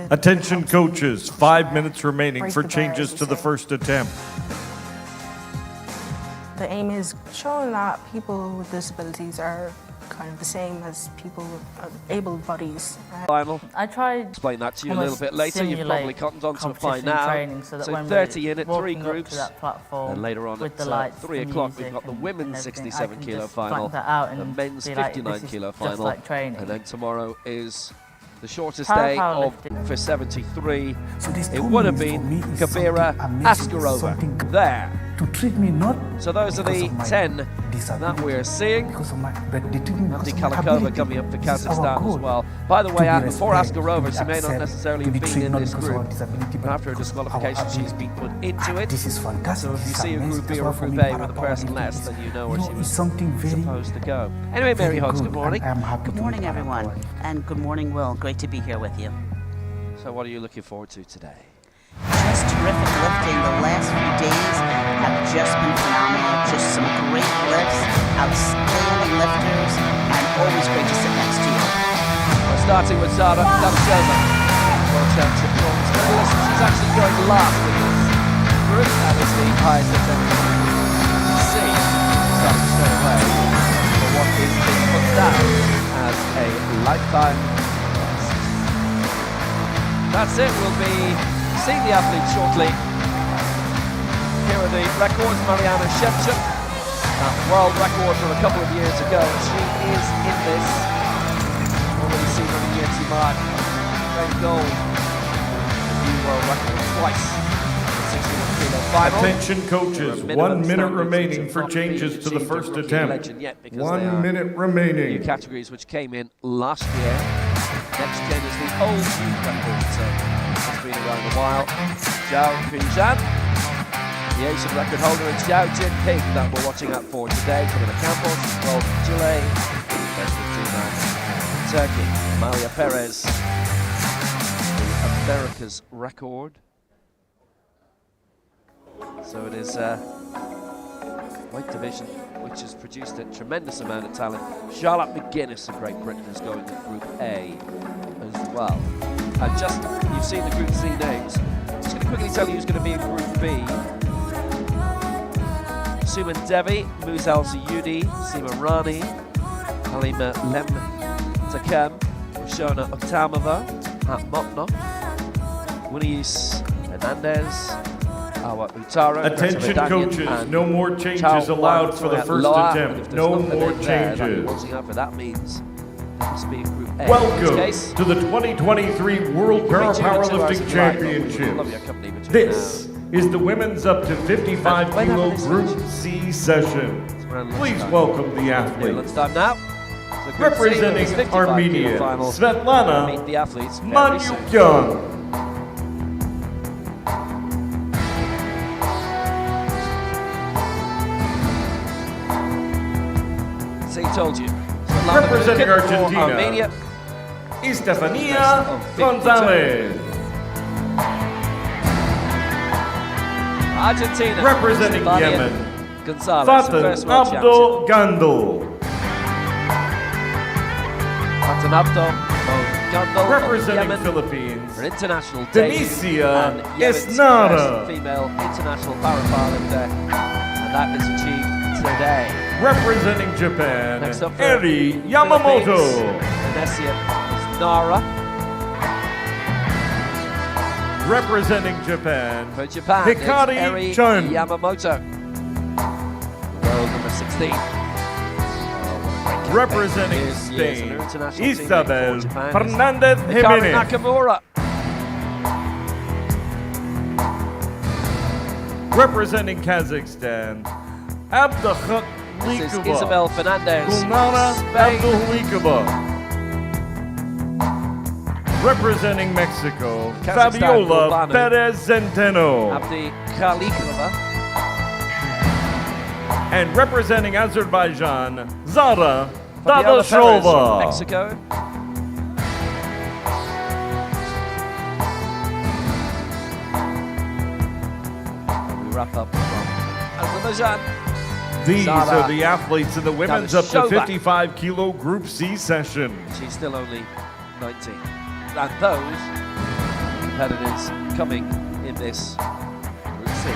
Attention coaches, 5 minutes remaining for changes to the first attempt. The aim is showing that people with disabilities are kind of the same as people with able bodies. Final. I tried Explain that to you a little bit later. You've probably cottoned on to it by now. Training so that so when 30 in it, 3 walking up groups. to that platform And later on with at the lights, 3 the o'clock, we've music got the and women's everything, 67 I can kilo just final, blank that out the and men's be like, 59 this is kilo just final, like training. and then tomorrow is the shortest day of for 73. So this It would have been Kabira Askarova there. To treat me not So those are the 10 that we're seeing. Andy Kalikova coming up for Kazakhstan as well. By the way, before Askarova, she may not necessarily have been in this group, but after her disqualification, she's been put into it. This is fantastic. So if you see a Group B or a Group A with a person less, then you know where she was supposed to go. Anyway, Mary Hodge, good morning. Good morning, everyone, and good morning, Will. Great to be here with you. So what are you looking forward to today? Just terrific lifting. The last few days have just been phenomenal. Just some great lifts, outstanding lifters, and always great to sit next to you. We're starting with Zara Davchova, World Championship bronze medalist. She's actually going last in this group. That is the highest attempt you see. Starting straight away for what is being put down as a lifetime. That's it. We'll be seeing the athletes shortly. Here are the records. Mariana Shevchuk, world record from a couple of years ago. She is in this. Already seen on the UNC mark. Great goal. A new world record twice. 61 kilo final. Attention coaches, 1 minute remaining for changes to the first attempt. 1 minute remaining. New categories which came in last year. Next gen is the old youth record, so it's been around a while. Zhao Pinzhan, the Asian record holder, and Xiao Jinping that we're watching out for today. Coming to Campos, 12 from Chile, best of 2 Turkey. Malia Perez, the America's record. So it is weight division, which has produced a tremendous amount of talent. Charlotte McGuinness of Great Britain is going in Group A as well. And just, you've seen the Group C names. I'm just going to quickly tell you who's going to be in Group B. Suman Devi, Muzel Ziyudi, Seema Rani, Halima Lemtakem, Roshona Oktamova, Hat Mokno, Winnies Hernandez, Awa Utara. Attention coaches, no more changes allowed for the first attempt. No more changes. Watching out for that means there must be in Group A. Welcome to the 2023 World Powerlifting Championships. This is the women's up to 55 kilo Group C session. Please welcome the athletes. Lunchtime now. So representing Armenia, Svetlana meet the athletes. Manyukyan. See, told you. Representing Argentina, Armenia, Estefania Gonzalez. Argentina. Representing Estefania Yemen, Gonzalez, Fatan Abdo Gandul. Fatan Abdo Gandul. Representing Yemen, Philippines, for international day. Denicia and Yemen's Esnara. first female international powerlifter, and that is achieved today. Representing Japan, Next up for Eri Yamamoto. Denicia Esnara. Representing Japan, For Japan, Hikari it's Eri Chun. Yamamoto. World number 16. Representing Spain, Isabel Fernandez Hikari Jimenez. Nakamura. Representing Kazakhstan, Abdulhak This is Likova. Isabel Fernandez. Gulnara Spain. Abdullikova. Representing Mexico, Kazakhstan, Fabiola Gulbanu. Perez Centeno. Abdi Kalikova. And representing Azerbaijan, Zara Fabiola Perez from Dadashova. Mexico. And we wrap up from Azerbaijan. These Zara are the athletes in the women's up to Dadashova. 55 kilo Group C session. She's still only 19. and those competitors coming in this Group C.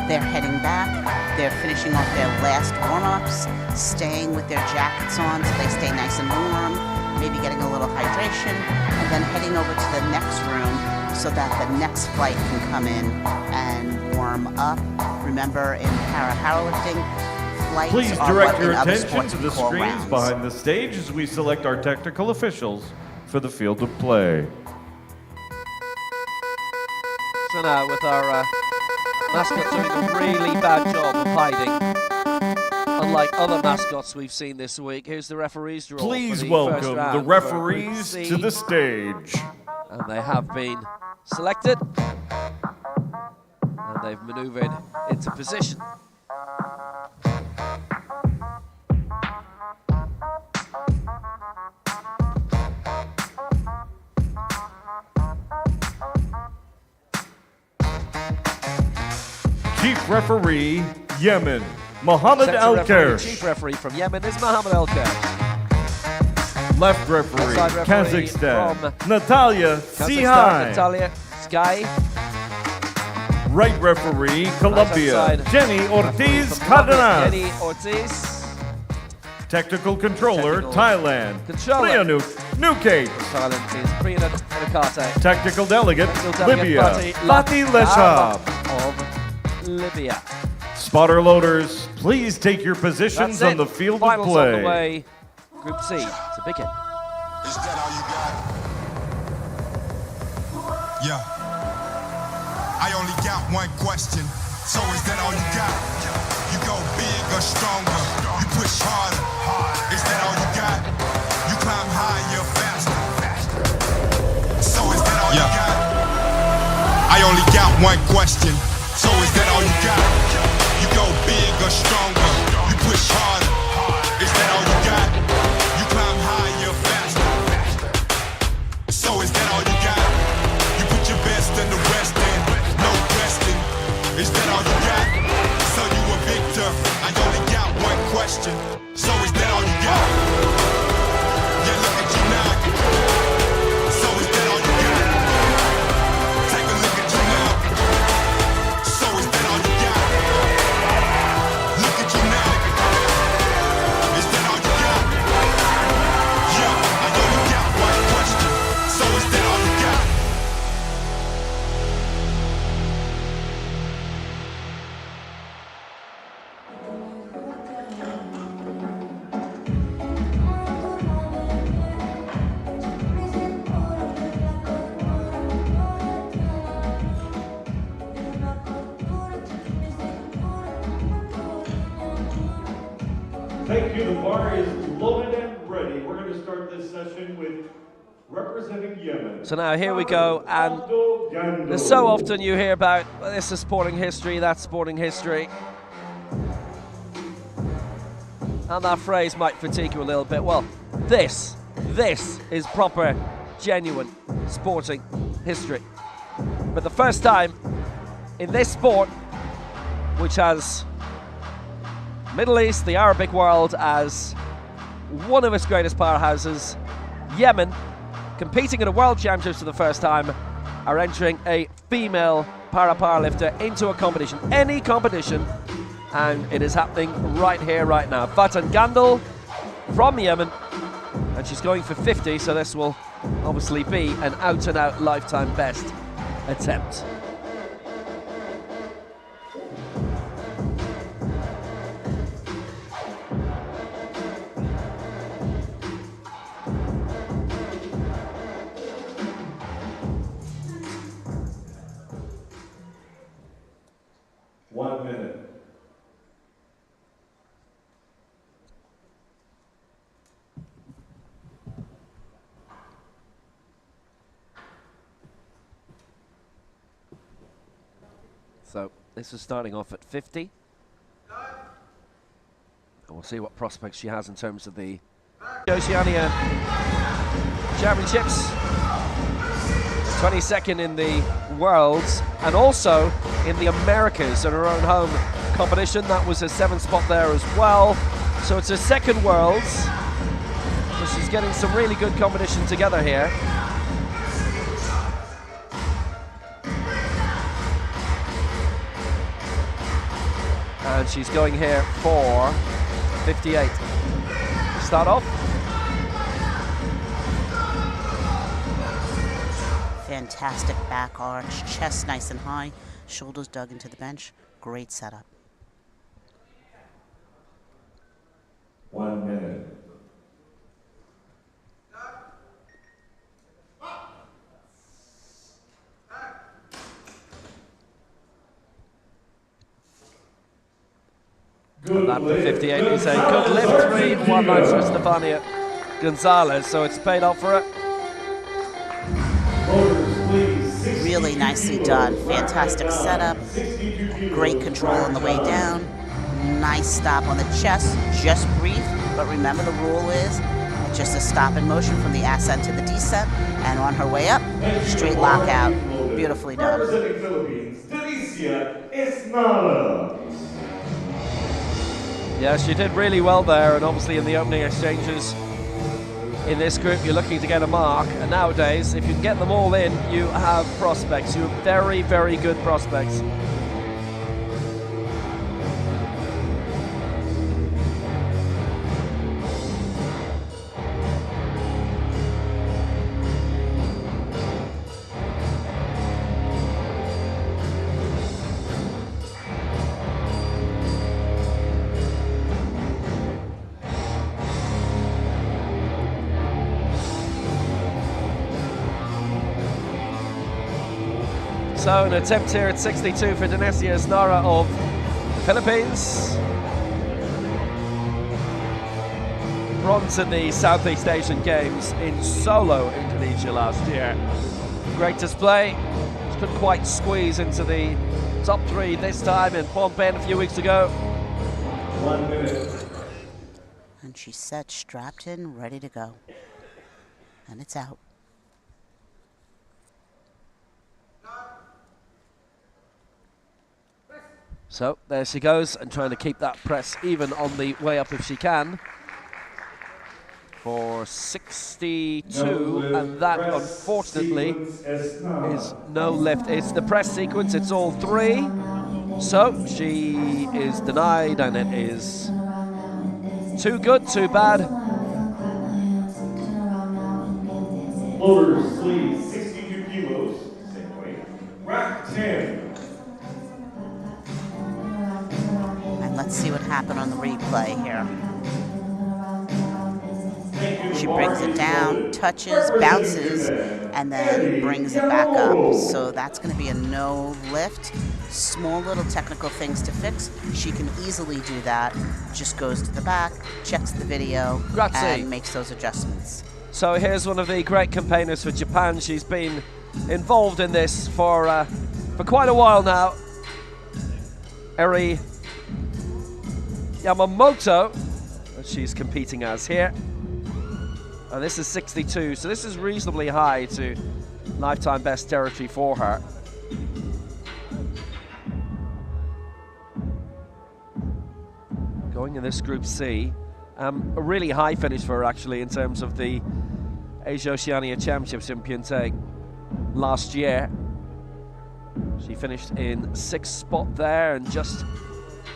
They're heading back. They're finishing off their last warm-ups, staying with their jackets on so they stay nice and warm, maybe getting a little hydration, and then heading over to the next room so that the next flight can come in and warm up. Remember, in Paralympic, flights Please are direct what your in other attention sports to we the call screens rounds. behind the stage as we select our technical officials for the field of play. So now with our mascot doing a really bad job of hiding, unlike other mascots we've seen this week, here's the referees draw. Please for the welcome first the round for referees Group C. to the stage. And they have been selected. And they've maneuvered into position. Chief referee, Yemen, Mohammed Centre referee, Al-Kersh. chief referee from Yemen is Mohammed Al-Kersh. Left referee, Outside referee Kazakhstan, from Natalia Kazakhstan, Sihai. Natalia Sky. Right referee, Colombia, outside, Jenny Ortiz From Colombia, Cardenas. Jenny Ortiz. Technical controller, Technical Thailand, controller. Priyanuk Nukate. Thailand is Priyana Nakate. Technical delegate, Technical delegate, Libya, Fatih Fatih Leshab. of Libya. Spotter loaders, please take your positions That's on it. the field Finals of on the play. way. Group C to begin. Is that all you got? Yeah. I only got one question. So is that all you got? You go big or stronger. You push harder. Is that all you got? You climb higher, faster. So is that all you got? I only got one question. So is that all you got? You go big or stronger. You push harder. Is that all you got? You climb higher, faster. So is that all you got? You put your best and the rest in. No question. Is that all you got? So you a victor. I only got one question. So is that all you got? Yeah, look at you now. So is that all you got? Take a look at you now. So is that all you got? Look at you now. Is that all you got? Yeah, I only got one question. So is that all you got? Thank you. The bar is loaded and ready. We're going to start this session with representing Yemen. So now here we go, and and so often you hear about, well, this is sporting history, that's sporting history. And that phrase might fatigue you a little bit. Well, this is proper, genuine sporting history. But the first time in this sport, which has Middle East, the Arabic world as one of its greatest powerhouses, Yemen, competing in a world championships for the first time, are entering a female powerlifter into a competition, any competition, and it is happening right here, right now. Fatan Gandil from Yemen, and she's going for 50, so this will obviously be an out-and-out lifetime best attempt. So this is starting off at 50. And we'll see what prospects she has in terms of the Oceania Championships. 22nd in the Worlds, and also in the Americas in her own home competition. That was a 7th spot there as well. So it's her 2nd Worlds. So she's getting some really good competition together here. And she's going here for 58. Start off. Fantastic back arch, chest nice and high, shoulders dug into the bench. Great setup. 1 minute. And that for 58 is a good lift, 3-1 for Stefania Gonzalez, so it's paid off for her. Really nicely done. Fantastic setup. Great control on the way down. Nice stop on the chest. Just brief, but remember the rule is just a stop in motion from the ascent to the descent. And on her way up, straight lockout. Beautifully done. Representing Philippines, Delicia Esnada. Yeah, she did really well there, and obviously in the opening exchanges in this group, you're looking to get a mark. And nowadays, if you can get them all in, you have prospects. You have very, very good prospects. So an attempt here at 62 for Delicia Esnada of the Philippines. Bronze at the Southeast Asian Games in Solo, Indonesia last year. Great display. Just couldn't quite squeeze into the top 3 this time in Phnom Penh a few weeks ago. 1 minute. And she's set, strapped in, ready to go. And it's out. So there she goes, and trying to keep that press even on the way up if she can. For 62, and that unfortunately is no lift. It's the press sequence, it's all 3. So she is denied, and it is too good, too bad. Loaders, please, 62 kilos, same weight. Rack 10. Let's see what happened on the replay here. She brings it down, touches, bounces, and then brings it back up. So that's going to be a no lift. Small little technical things to fix. She can easily do that. Just goes to the back, checks the video, and makes those adjustments. So here's one of the great campaigners for Japan. She's been involved in this for quite a while now. Eri Yamamoto, she's competing as here. And this is 62, so this is reasonably high to lifetime best territory for her. Going in this Group C, a really high finish for her actually in terms of the Asia Oceania Championships in Pyeongtaek last year. She finished in 6th spot there and just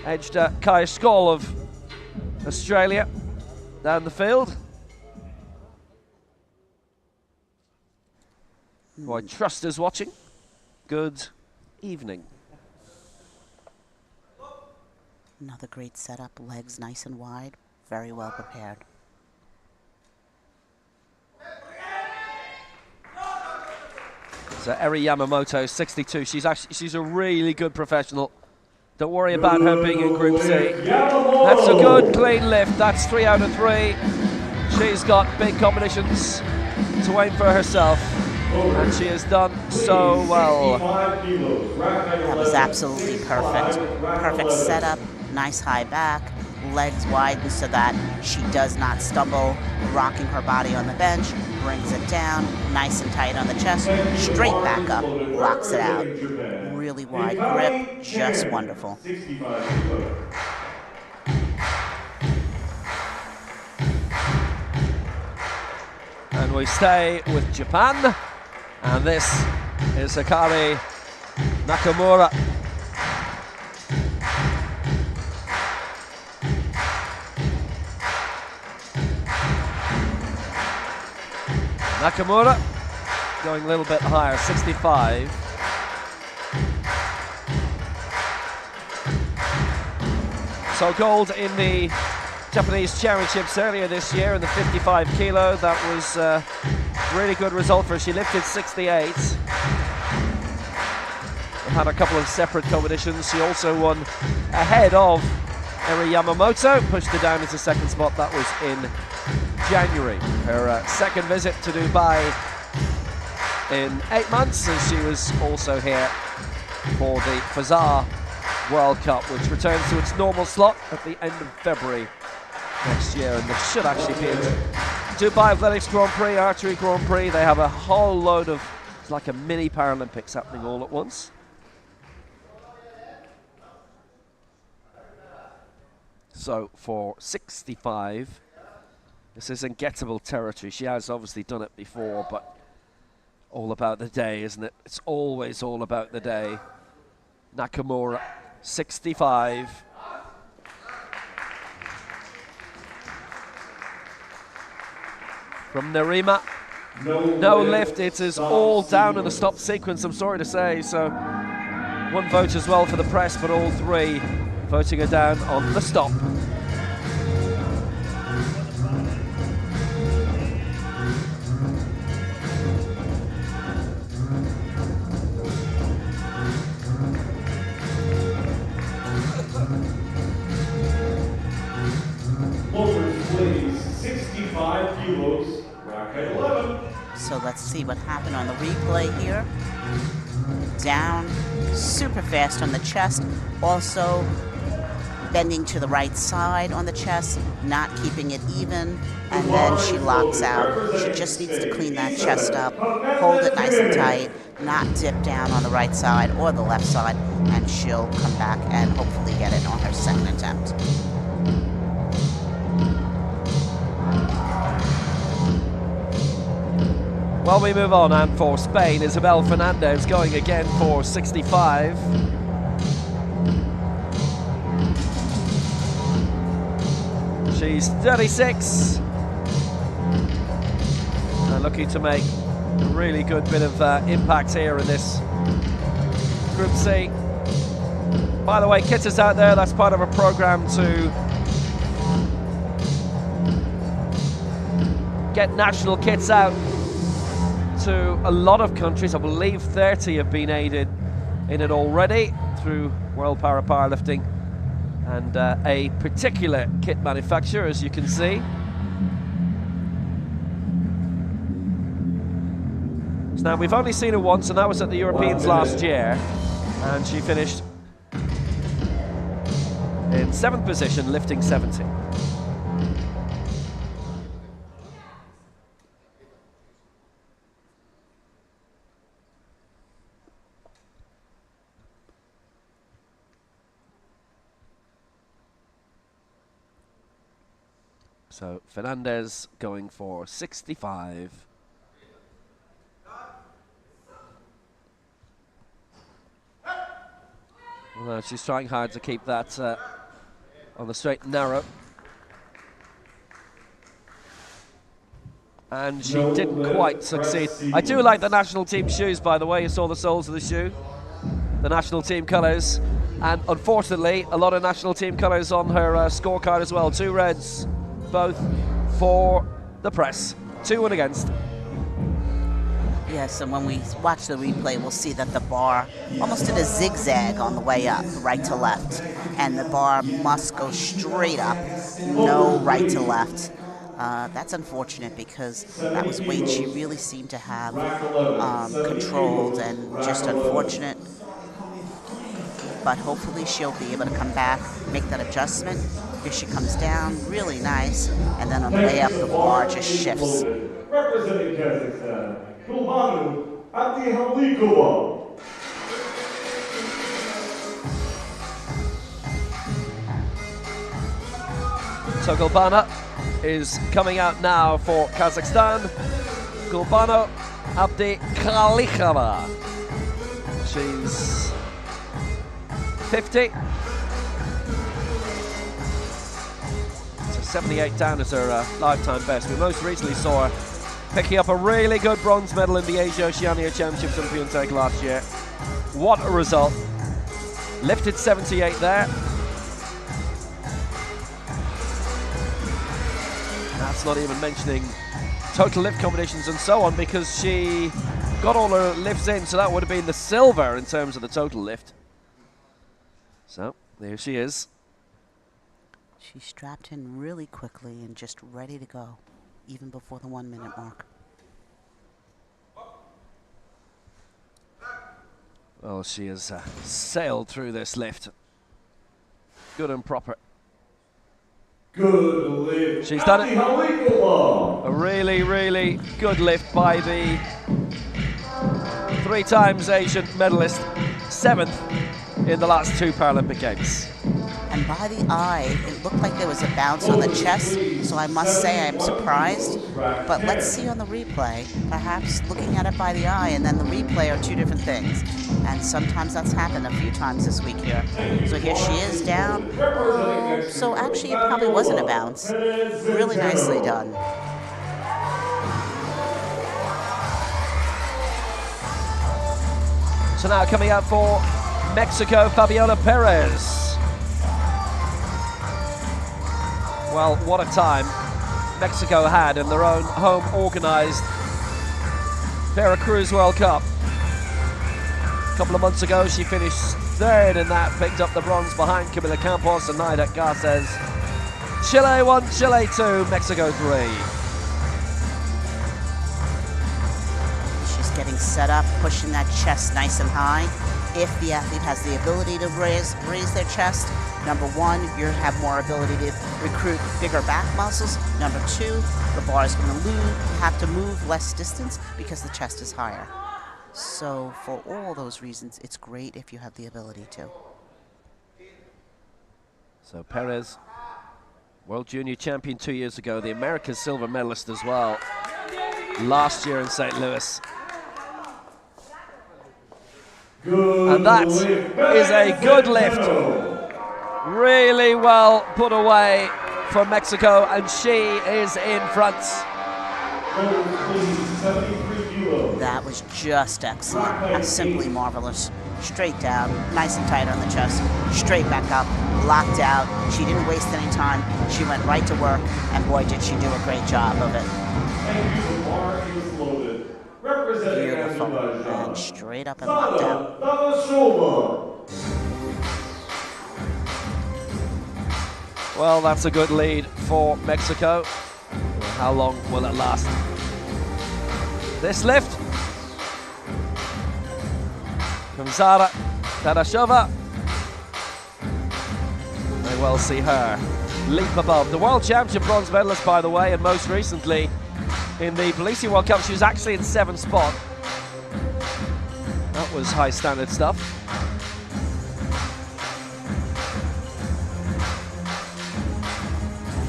edged Kaya Skoll of Australia down the field. Who I trust is watching. Good evening. Another great setup, legs nice and wide, very well prepared. So Eri Yamamoto, 62. She's a really good professional. Don't worry about her being in Group C. That's a good clean lift. That's 3 out of 3. She's got big competitions to aim for herself, and she has done so well. That was absolutely perfect. Perfect setup, nice high back, legs widened so that she does not stumble, rocking her body on the bench. brings it down, nice and tight on the chest, straight back up, locks it out. Really wide grip, just wonderful. And we stay with Japan, and this is Hikari Nakamura. Nakamura going a little bit higher, 65. So gold in the Japanese Championships earlier this year in the 55 kilo. That was a really good result for her. She lifted 68. Had a couple of separate competitions. She also won ahead of Eri Yamamoto, pushed her down into second spot. That was in January. Her second visit to Dubai in 8 months, and she was also here for the Fazar World Cup, which returns to its normal slot at the end of February next year, and there should actually be a Dubai Athletics Grand Prix, Archery Grand Prix. They have a whole load of, it's like a mini Paralympics happening all at once. So for 65, this is ungettable territory. She has obviously done it before, but all about the day, isn't it? It's always all about the day. Nakamura, 65. From Nerima, no lift. It is all down in the stop sequence, I'm sorry to say. So one vote as well for the press, but all three voting her down on the stop. So let's see what happened on the replay here. Down, super fast on the chest, also bending to the right side on the chest, not keeping it even, and then she locks out. She just needs to clean that chest up, hold it nice and tight, not dip down on the right side or the left side, and she'll come back and hopefully get it on her second attempt. While we move on, and for Spain, Isabel Fernandez going again for 65. She's 36. And looking to make a really good bit of impact here in this Group C. By the way, kitters out there, that's part of a program to get national kits out to a lot of countries. I believe 30 have been aided in it already through World Powerlifting and a particular kit manufacturer, as you can see. So now we've only seen her once, and that was at the Europeans last year, and she finished in 7th position, lifting 70. So Fernandez going for 65. Well, she's trying hard to keep that on the straight and narrow. And she didn't quite succeed. I do like the national team shoes, by the way. You saw the soles of the shoe. The national team colours. And unfortunately, a lot of national team colours on her scorecard as well. 2 reds. Both for the press. 2-1 against. Yes, and when we watch the replay, we'll see that the bar almost did a zigzag on the way up, right to left. And the bar must go straight up, no right to left. That's unfortunate because that was weight she really seemed to have controlled, and just unfortunate. But hopefully she'll be able to come back, make that adjustment. Here she comes down, really nice, and then on the way up, the bar just shifts. representing Kazakhstan, Gulbanu Abdihalikova. So Gulbana is coming out now for Kazakhstan. Gulbano Abdihalikova. She's 50. So 78 down as her lifetime best. We most recently saw her picking up a really good bronze medal in the Asia Oceania Championships in Pyeongtaek last year. What a result. Lifted 78 there. That's not even mentioning total lift competitions and so on, because she got all her lifts in, so that would have been the silver in terms of the total lift. So there she is. She strapped in really quickly and just ready to go, even before the 1 minute mark. Well, she has sailed through this lift. Good and proper. Good lift. She's done it. Abdihalikova. A really, really good lift by the 3 times Asian medalist, 7th in the last 2 Paralympic Games. And by the eye, it looked like there was a bounce on the chest, so I must say I'm surprised. But let's see on the replay. Perhaps looking at it by the eye and then the replay are 2 different things. And sometimes that's happened a few times this week here. So here she is down. Oh, so actually it probably wasn't a bounce. Really nicely done. So now coming out for Mexico, Fabiola Perez. Well, what a time Mexico had in their own home-organised Veracruz World Cup. A couple of months ago, she finished 3rd in that, picked up the bronze behind Camila Campos and Naida Garces. Chile 1, Chile 2, Mexico 3. She's getting set up, pushing that chest nice and high. If the athlete has the ability to raise their chest, number 1, you have more ability to recruit bigger back muscles. Number 2, the bar is going to have to move less distance because the chest is higher. So for all those reasons, it's great if you have the ability to. So Perez, World Junior Champion 2 years ago, the American silver medalist as well, last year in St. Louis. And that is a good lift. Really well put away from Mexico, and she is in front. That was just excellent. Simply marvelous. Straight down, nice and tight on the chest, straight back up, locked out. She didn't waste any time. She went right to work, and boy, did she do a great job of it. Beautiful. And straight up and locked out. Well, that's a good lead for Mexico. How long will it last? This lift from Zara Dadashova. May well see her leap above. The World Championship bronze medalist, by the way, and most recently in the Tbilisi World Cup, she was actually in 7th spot. That was high standard stuff.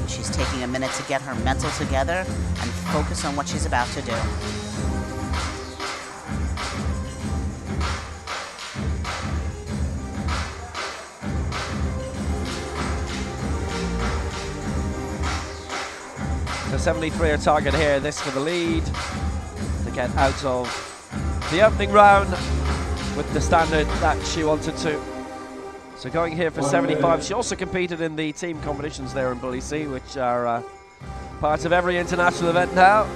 She's taking a minute to get her mental together and focus on what she's about to do. So 73 her target here, this for the lead, to get out of the opening round with the standard that she wanted to. So going here for 75. She also competed in the team competitions there in Tbilisi, which are part of every international event now.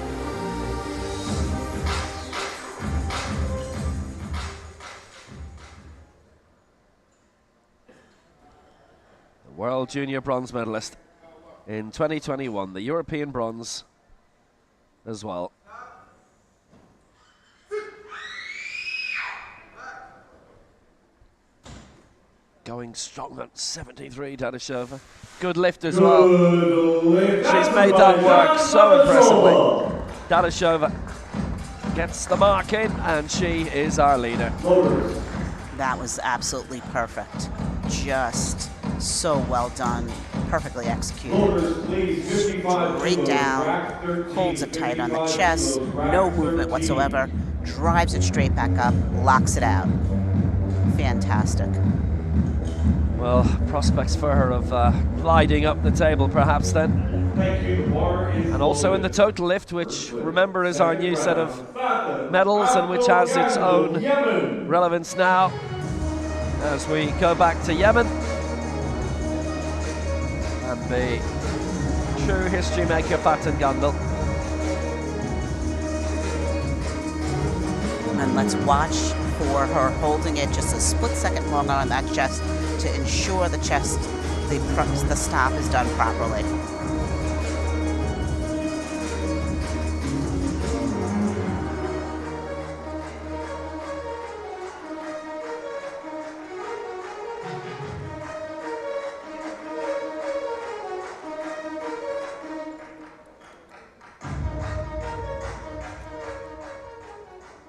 The World Junior bronze medalist in 2021, the European bronze as well. Going strong at 73, Dadashova. Good lift as well. She's made that work so impressively. Dadashova gets the mark in, and she is our leader. That was absolutely perfect. Just so well done. Perfectly executed. Straight down, holds it tight on the chest, no movement whatsoever, drives it straight back up, locks it out. Fantastic. Well, prospects for her of gliding up the table perhaps then. And also in the total lift, which remember is our new set of medals and which has its own relevance now as we go back to Yemen. And the true history maker Fatih Gandil. And let's watch for her holding it just a split second longer on that chest to ensure the chest, the stop is done properly.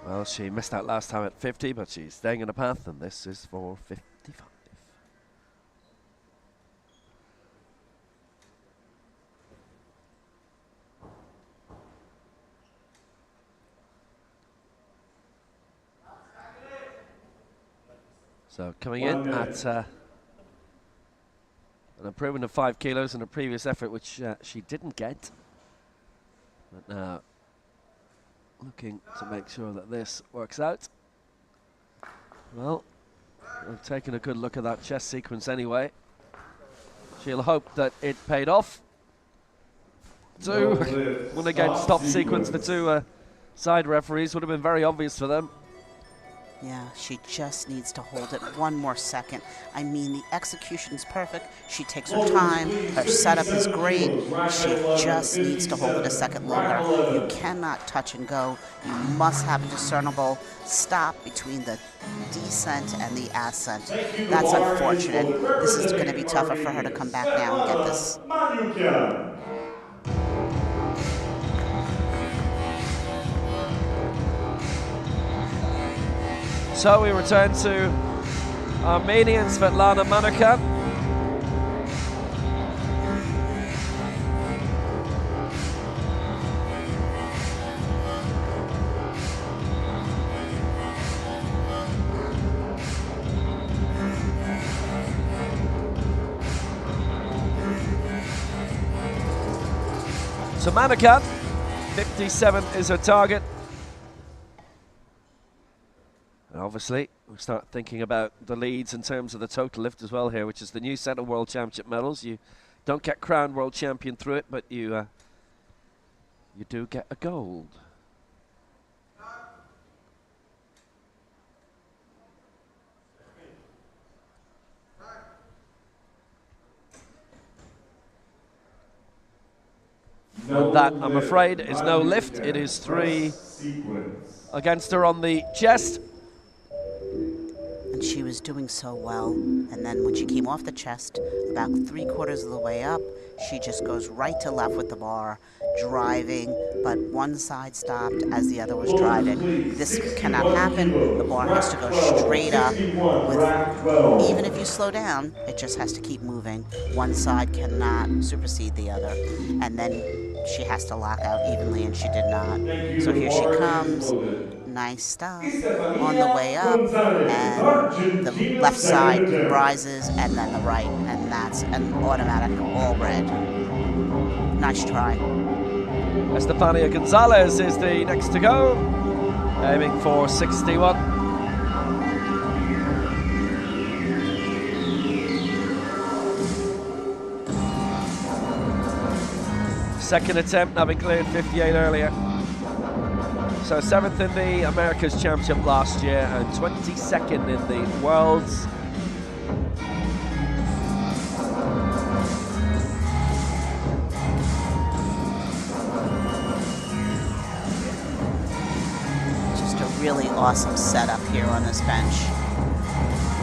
Well, she missed out last time at 50, but she's staying in the path, and this is for 55. So coming in at an improvement of 5 kilos in a previous effort, which she didn't get. But now looking to make sure that this works out. Well, I've taken a good look at that chest sequence anyway. She'll hope that it paid off. When again stop sequence, the two side referees would have been very obvious for them. Yeah, she just needs to hold it one more second. I mean, the execution is perfect. She takes her time. Her setup is great. She just needs to hold it a second longer. You cannot touch and go. You must have a discernible stop between the descent and the ascent. That's unfortunate. This is going to be tougher for her to come back now and get this. So we return to Armenian Svetlana Manuka. So Manuka, 57 is her target. And obviously, we start thinking about the leads in terms of the total lift as well here, which is the new set of World Championship medals. You don't get crowned World Champion through it, but you do get a gold. And that, I'm afraid, is no lift. It is 3 against her on the chest. And she was doing so well. And then when she came off the chest, about 3/4 of the way up, she just goes right to left with the bar, driving, but one side stopped as the other was driving. This cannot happen. The bar has to go straight up. Even if you slow down, it just has to keep moving. One side cannot supersede the other. And then she has to lock out evenly, and she did not. So here she comes. Nice stop on the way up, and the left side rises, and then the right, and that's an automatic all red. Nice try. Estefania Gonzalez is the next to go, aiming for 61. Second attempt, having cleared 58 earlier. So 7th in the Americas Championship last year and 22nd in the Worlds. Just a really awesome setup here on this bench.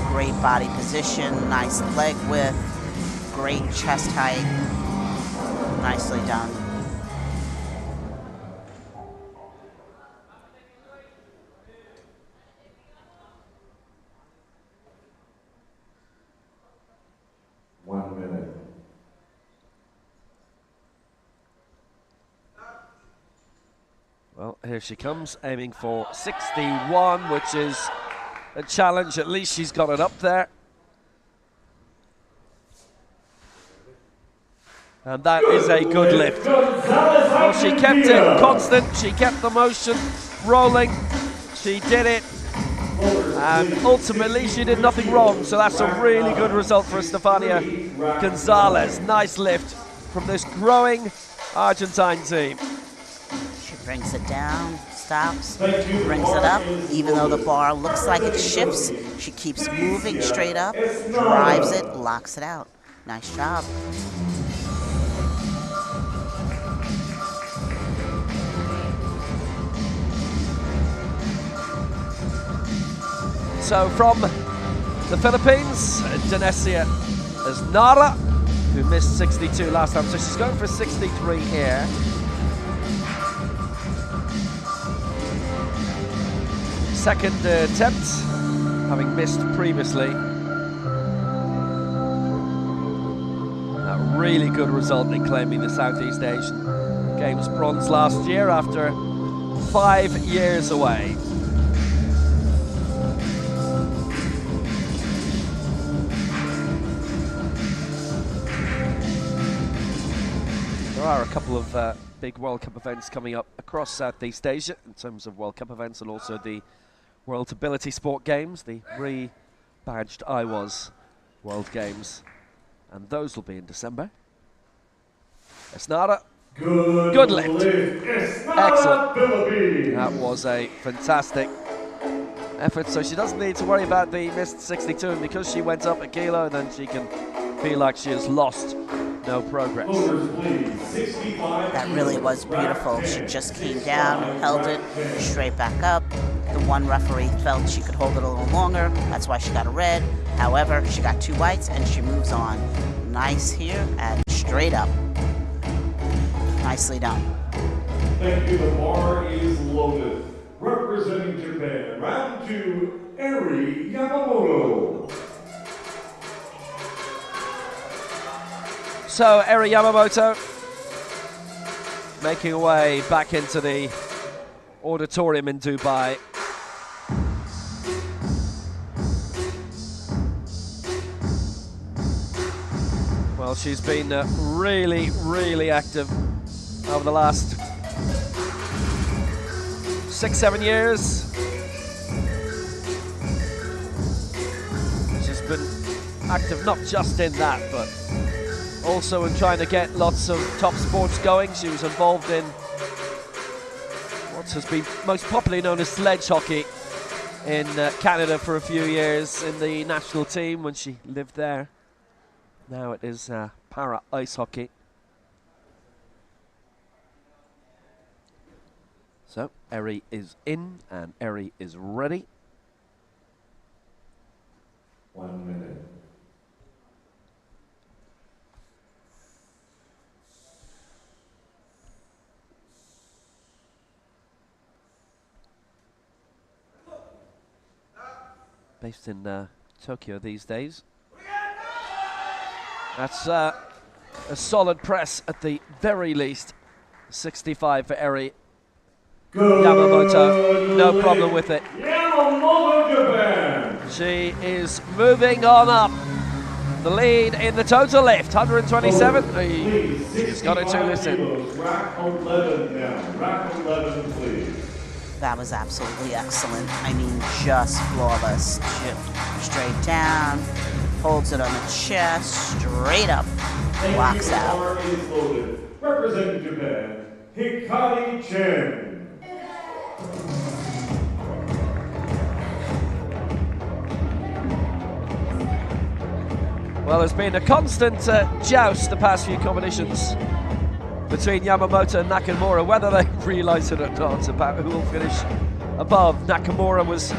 Great body position, nice leg width, great chest height. Nicely done. Well, here she comes, aiming for 61, which is a challenge. At least she's got it up there. And that is a good lift. Well, she kept it constant. She kept the motion rolling. She did it. And ultimately, she did nothing wrong. So that's a really good result for Estefania Gonzalez. Nice lift from this growing Argentine team. She brings it down, stops, brings it up. Even though the bar looks like it shifts, she keeps moving straight up, drives it, locks it out. Nice job. So from the Philippines, Danesia Esnara, who missed 62 last time. So she's going for 63 here. Second attempt, having missed previously. A really good result in claiming the Southeast Asian Games bronze last year after 5 years away. There are a couple of big World Cup events coming up across Southeast Asia in terms of World Cup events, and also the World Ability Sport Games, the re-badged IWAS World Games, and those will be in December. Esnara, good lift. Excellent. That was a fantastic effort, so she doesn't need to worry about the missed 62, and because she went up a kilo, then she can feel like she has lost no progress. That really was beautiful. She just came down, held it, straight back up. The one referee felt she could hold it a little longer. That's why she got a red. However, she got 2 whites and she moves on. Nice here and straight up. Nicely done. Thank you. The bar is loaded. Representing Japan, round 2, Eri Yamamoto. So Eri Yamamoto making her way back into the auditorium in Dubai. Well, she's been really, really active over the last 6-7 years. She's been active not just in that, but also in trying to get lots of top sports going. She was involved in what has been most popularly known as sledge hockey in Canada for a few years in the national team when she lived there. Now it is para ice hockey. So Eri is in and Eri is ready. 1 minute. Based in Tokyo these days. That's a solid press at the very least. 65 for Eri Yamamoto, no problem with it. Yamamoto, Japan. She is moving on up. The lead in the total lift, 127. She's got it to listen. Rack 11 now. Rack 11, please. That was absolutely excellent. I mean, just flawless. Straight down, holds it on the chest, straight up, locks out. Representing Japan, Hikari Chen. Well, there's been a constant joust the past few competitions between Yamamoto and Nakamura, whether they realise it or not, about who will finish above. Nakamura was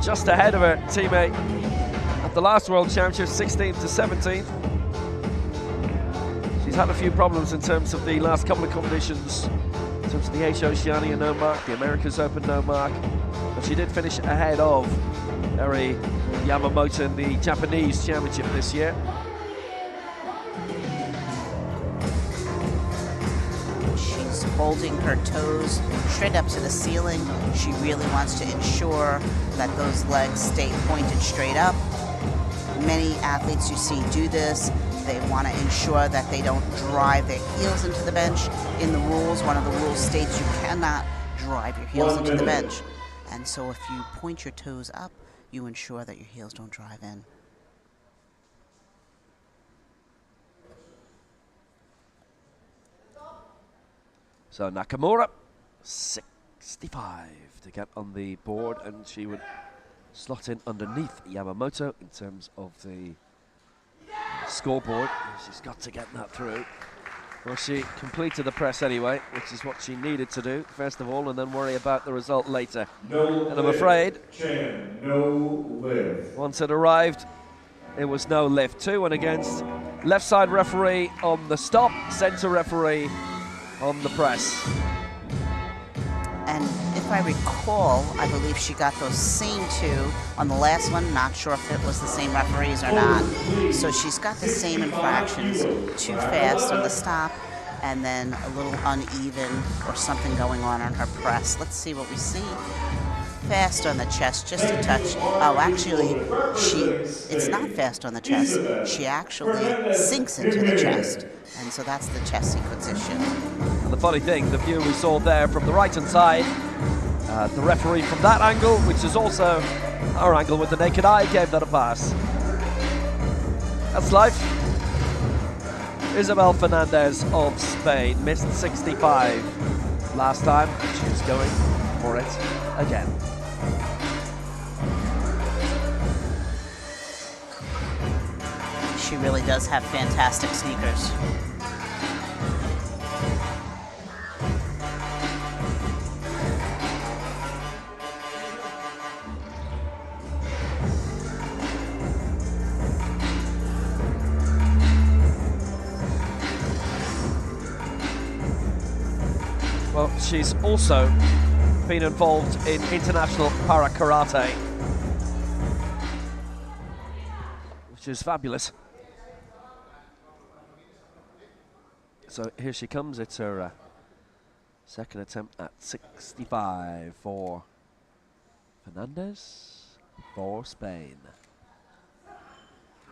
just ahead of her teammate at the last World Championship, 16th to 17th. She's had a few problems in terms of the last couple of competitions, in terms of the Asia Oceania no mark, the Americas Open no mark, but she did finish ahead of Eri Yamamoto in the Japanese Championship this year. She's holding her toes straight up to the ceiling. She really wants to ensure that those legs stay pointed straight up. Many athletes you see do this. They want to ensure that they don't drive their heels into the bench. In the rules, one of the rules states you cannot drive your heels into the bench. And so if you point your toes up, you ensure that your heels don't drive in. So Nakamura, 65 to get on the board, and she would slot in underneath Yamamoto in terms of the scoreboard. She's got to get that through. Well, she completed the press anyway, which is what she needed to do, first of all, and then worry about the result later. And I'm afraid, once it arrived, it was no lift. 2-1 against. Left side referee on the stop, centre referee on the press. And if I recall, I believe she got those same two on the last one. Not sure if it was the same referees or not. So she's got the same infractions. Too fast on the stop, and then a little uneven or something going on her press. Let's see what we see. Fast on the chest, just a touch. Oh, actually, it's not fast on the chest. She actually sinks into the chest. And so that's the chest sequence issue. And the funny thing, the view we saw there from the right-hand side, the referee from that angle, which is also our angle with the naked eye, gave that a pass. That's life. Isabel Fernandez of Spain missed 65 last time. She's going for it again. She really does have fantastic sneakers. Well, she's also been involved in international para karate, which is fabulous. So here she comes. It's her second attempt at 65 for Fernandez for Spain.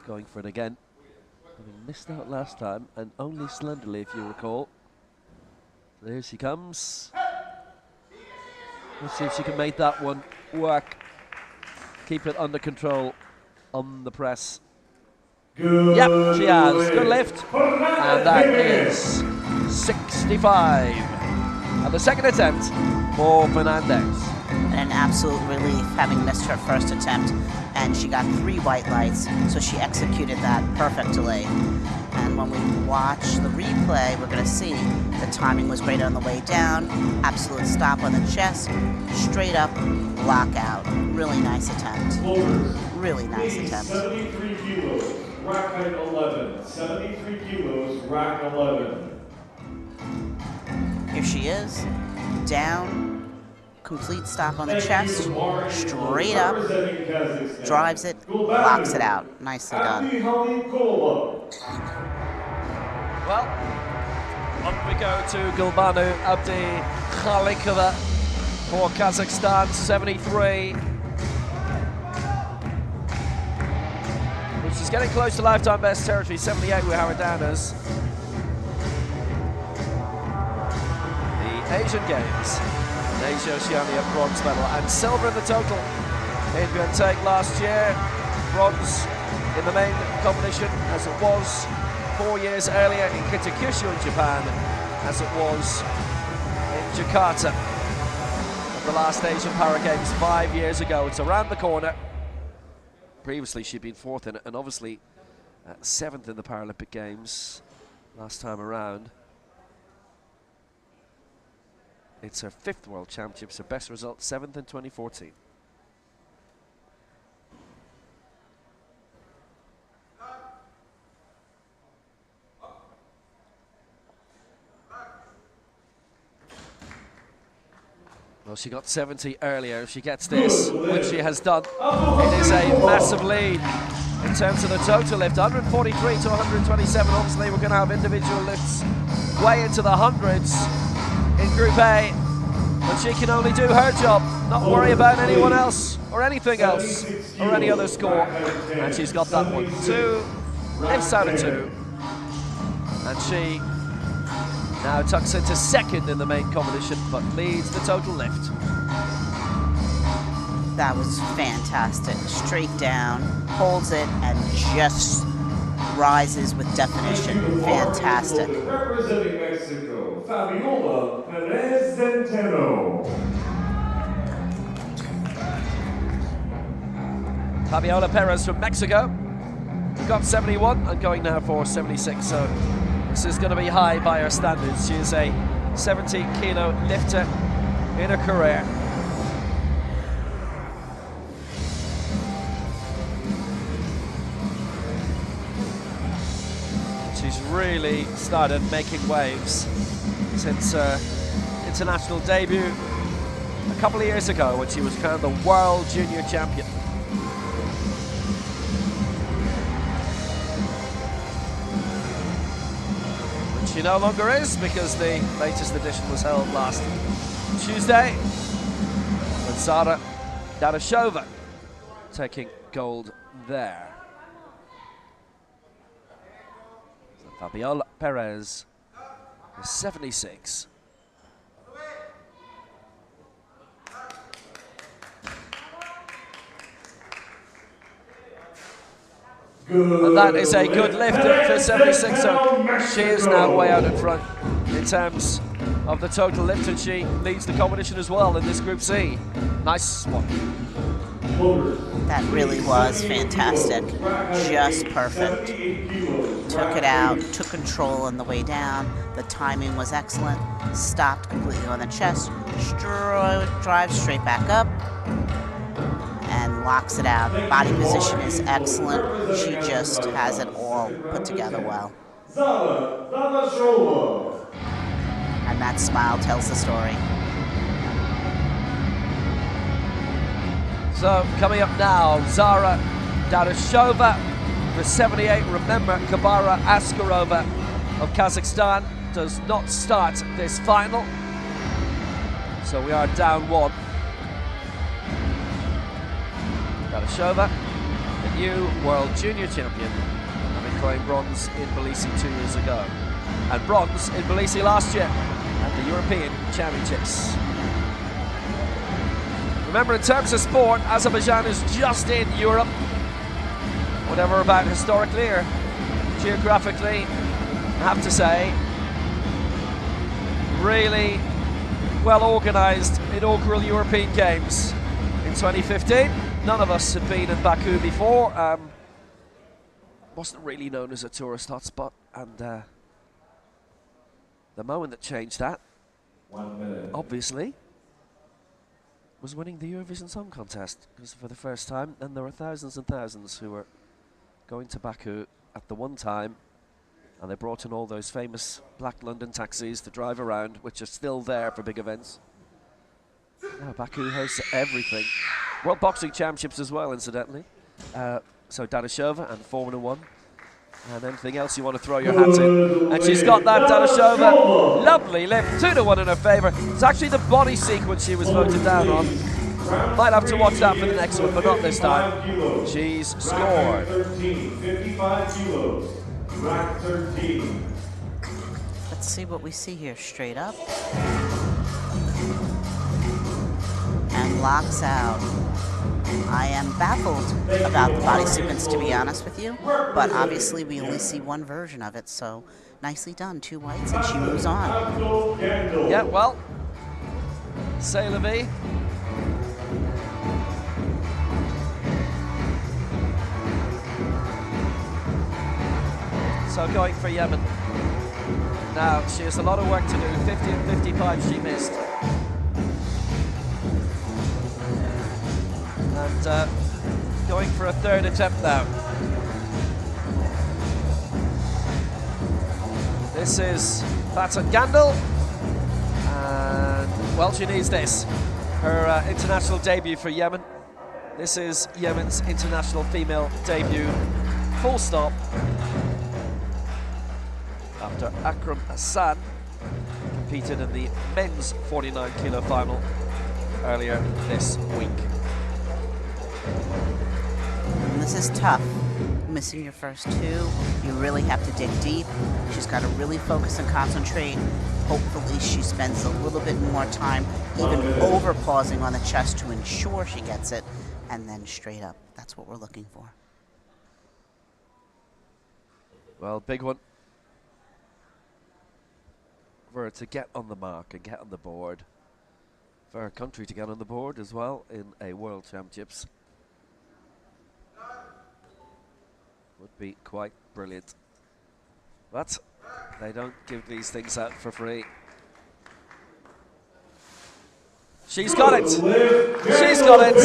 Going for it again. Having missed out last time, and only slenderly, if you recall. So here she comes. Let's see if she can make that one work. Keep it under control on the press. Good. Yep, she has. Good lift. And that is 65. And the second attempt for Fernandez. And an absolute relief having missed her first attempt. And she got 3 white lights, so she executed that perfectly. And when we watch the replay, we're going to see the timing was great on the way down. Absolute stop on the chest. Straight up, lockout. Really nice attempt. Really nice attempt. 73 kilos, rack height 11. 73 kilos, rack 11. Here she is. Down. Complete stop on the chest. Straight up. Drives it. Locks it out. Nicely done. Well, on we go to Gulbanu Abdi Khalikova for Kazakhstan, 73. Which is getting close to lifetime best territory, 78 with Howard Downers. The Asian Games. Asia Oceania bronze medal and silver in the total in Bhutan last year. Bronze in the main competition as it was 4 years earlier in Kitakyushu in Japan, as it was in Jakarta at the last Asian Para Games 5 years ago. It's around the corner. Previously she'd been 4th in it, and obviously 7th in the Paralympic Games last time around. It's her 5th World Championships, her best result, 7th in 2014. Well, she got 70 earlier. If she gets this, which she has done, it is a massive lead in terms of the total lift. 143 to 127. Obviously, we're going to have individual lifts way into the hundreds. in Group A, but she can only do her job, not worry about anyone else or anything else or any other score. And she's got that one. 2 lifts out of 2. And she now tucks into second in the main competition, but leads the total lift. That was fantastic. Straight down, holds it, and just rises with definition. Fantastic. Representing Mexico, Fabiola Perez Zenteno. Fabiola Perez from Mexico. We've got 71 and going now for 76, so this is going to be high by her standards. She is a 70-kilo lifter in her career. She's really started making waves since her international debut a couple of years ago when she was crowned the World Junior Champion. But she no longer is, because the latest edition was held last Tuesday with Zara Dadashova taking gold there. Fabiola Perez is 76. And that is a good lift for 76, so she is now way out in front in terms of the total lift, and she leads the competition as well in this Group C. Nice one. That really was fantastic. Just perfect. Took it out, took control on the way down. The timing was excellent. Stopped completely on the chest. Drives straight back up. And locks it out. Body position is excellent. She just has it all put together well. And that smile tells the story. So coming up now, Zara Dadashova for 78. Remember, Kabara Askarova of Kazakhstan does not start this final. So we are down 1. Dadashova, the new World Junior Champion, having claimed bronze in Tbilisi 2 years ago. And bronze in Tbilisi last year at the European Championships. Remember, in terms of sport, Azerbaijan is just in Europe. Whatever about historically or geographically, I have to say, really well organised inaugural European Games in 2015. None of us had been in Baku before. Wasn't really known as a tourist hotspot, and the moment that changed that, 1 minute. obviously, was winning the Eurovision Song Contest, because for the first time, and there were thousands and thousands who were going to Baku at the one time, and they brought in all those famous black London taxis to drive around, which are still there for big events. Now Baku hosts everything. World Boxing Championships as well, incidentally. So Dadashova and Formula 1. And anything else you want to throw your hat in. And she's got that, Dadashova. Lovely lift, 2-1 in her favour. It's actually the body sequence she was voted down on. Might have to watch that for the next one, but not this time. She's scored. 13, 55 kilos, black 13. Let's see what we see here. Straight up. And locks out. I am baffled about the body sequence, to be honest with you, but obviously we only see one version of it, so nicely done. 2 whites, and she moves on. Yeah, well, c'est la vie. So going for Yemen. Now, she has a lot of work to do. 50 and 55 she missed. And going for a third attempt now. This is Fatah Gandil. And, well, she needs this. Her international debut for Yemen. This is Yemen's international female debut. Full stop. After Akram Hassan competed in the men's 49 kilo final earlier this week. And this is tough. Missing your first two, you really have to dig deep. She's got to really focus and concentrate. Hopefully she spends a little bit more time even over pausing on the chest to ensure she gets it, and then straight up. That's what we're looking for. Well, big one for her to get on the mark and get on the board. For her country to get on the board as well in a World Championships. Would be quite brilliant. But they don't give these things out for free. She's got it. She's got it.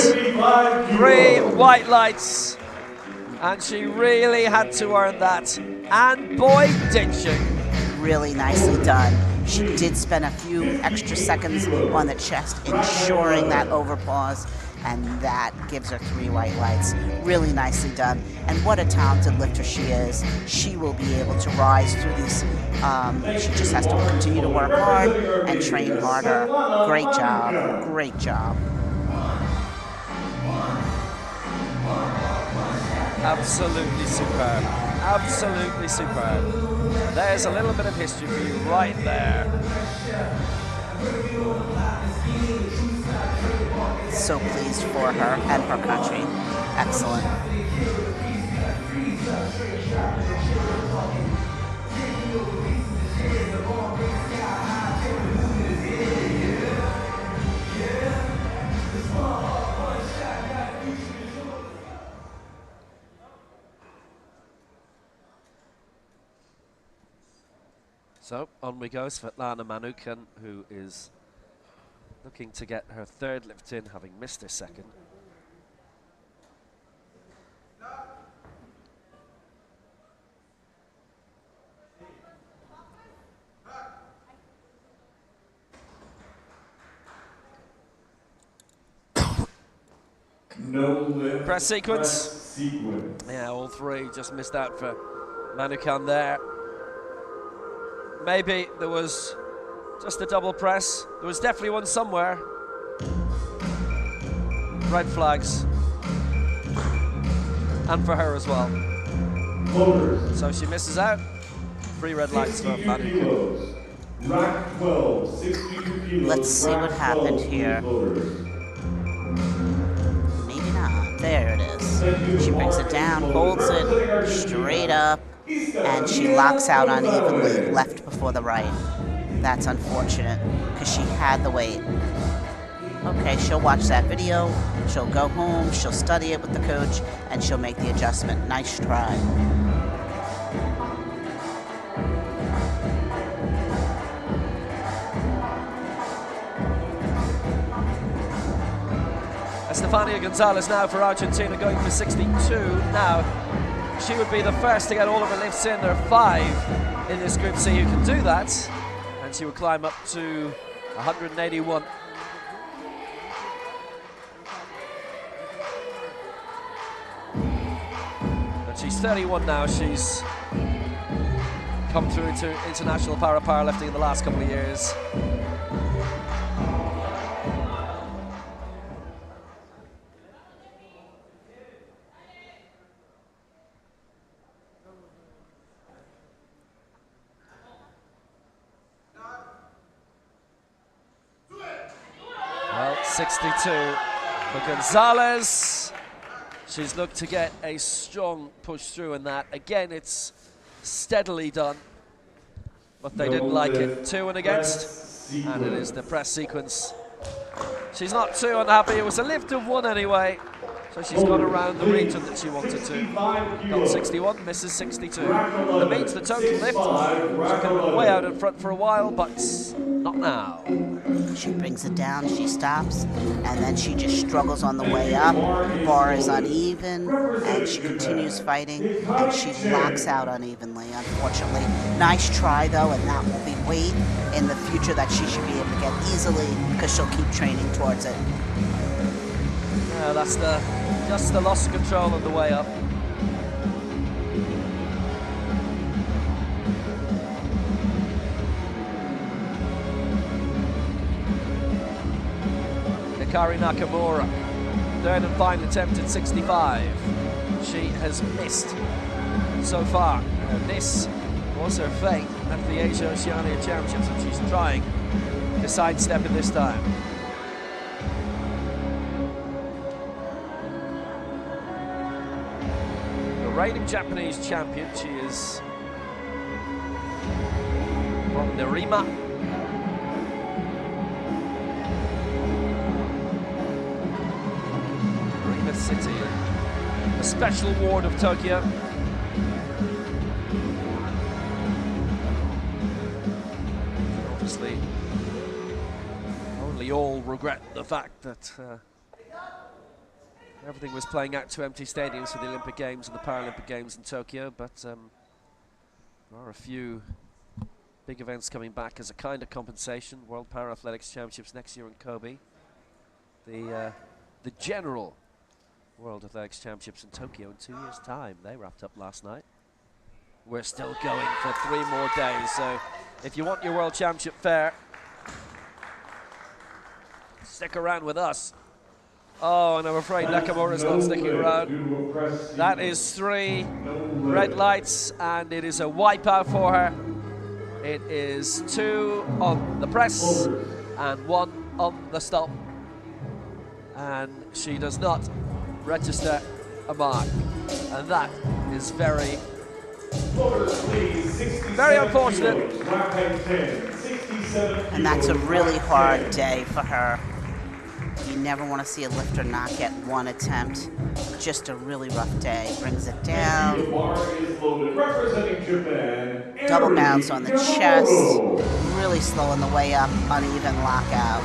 3 white lights. And she really had to earn that. And boy, did she. Really nicely done. She did spend a few extra seconds on the chest, ensuring that overpause, and that gives her 3 white lights. Really nicely done. And what a talented lifter she is. She will be able to rise through these. She just has to continue to work hard and train harder. Great job. Great job. Absolutely superb. Absolutely superb. There's a little bit of history for you right there. So pleased for her and her country. Excellent. So on we go, Svetlana Manukin, who is looking to get her 3rd lift in, having missed her 2nd. No lift. Press sequence. Press sequence. Yeah, all 3 just missed out for Manukin there. Maybe there was just a double press. There was definitely one somewhere. Red flags. And for her as well. Loaders. So she misses out. 3 red lights for Manukin. Rack 12, 62 kilos. Let's see what happened here. Maybe not. There it is. She brings it down, holds it straight up, and she locks out unevenly, left before the right. That's unfortunate, because she had the weight. Okay, she'll watch that video, she'll go home, she'll study it with the coach, and she'll make the adjustment. Nice try. Estefania Gonzalez now for Argentina, going for 62 now. She would be the first to get all of her lifts in. There are 5 in this Group C who can do that. And she will climb up to 181. But she's 31 now. She's come through into international powerlifting in the last couple of years. Well, 62 for Gonzalez. She's looked to get a strong push through in that. Again, it's steadily done, but they didn't like it. 2 and against, and it is the press sequence. She's not too unhappy. It was a lift of 1 anyway, so she's gone around the region that she wanted to. Got 61, misses 62. That means the total lift. She could have been way out in front for a while, but not now. She brings it down, she stops, and then she just struggles on the way up. Bar is uneven, and she continues fighting, and she locks out unevenly, unfortunately. Nice try, though, and that will be weight in the future that she should be able to get easily, because she'll keep training towards it. Yeah, that's just the loss of control on the way up. Hikari Nakamura. Third and final attempt at 65. She has missed so far. This was her fate at the Asia Oceania Championships, and she's trying to sidestep it this time. The reigning Japanese champion, she is from Nerima. Nerima City, a special ward of Tokyo. Obviously, only all regret the fact that everything was playing out to empty stadiums for the Olympic Games and the Paralympic Games in Tokyo, but there are a few big events coming back as a kind of compensation. World Paralympics Championships next year in Kobe. The general World Athletics Championships in Tokyo in 2 years' time. They wrapped up last night. We're still going for 3 more days, so if you want your World Championship fare, stick around with us. Oh, and I'm afraid Nakamura's not sticking around. That is 3 red lights, and it is a wipeout for her. It is 2 on the press and 1 on the stop. And she does not register a mark. And that is very, very unfortunate. And that's a really hard day for her. You never want to see a lifter not get 1 attempt. Just a really rough day. Brings it down. Double bounce on the chest. Really slow on the way up. Uneven lockout.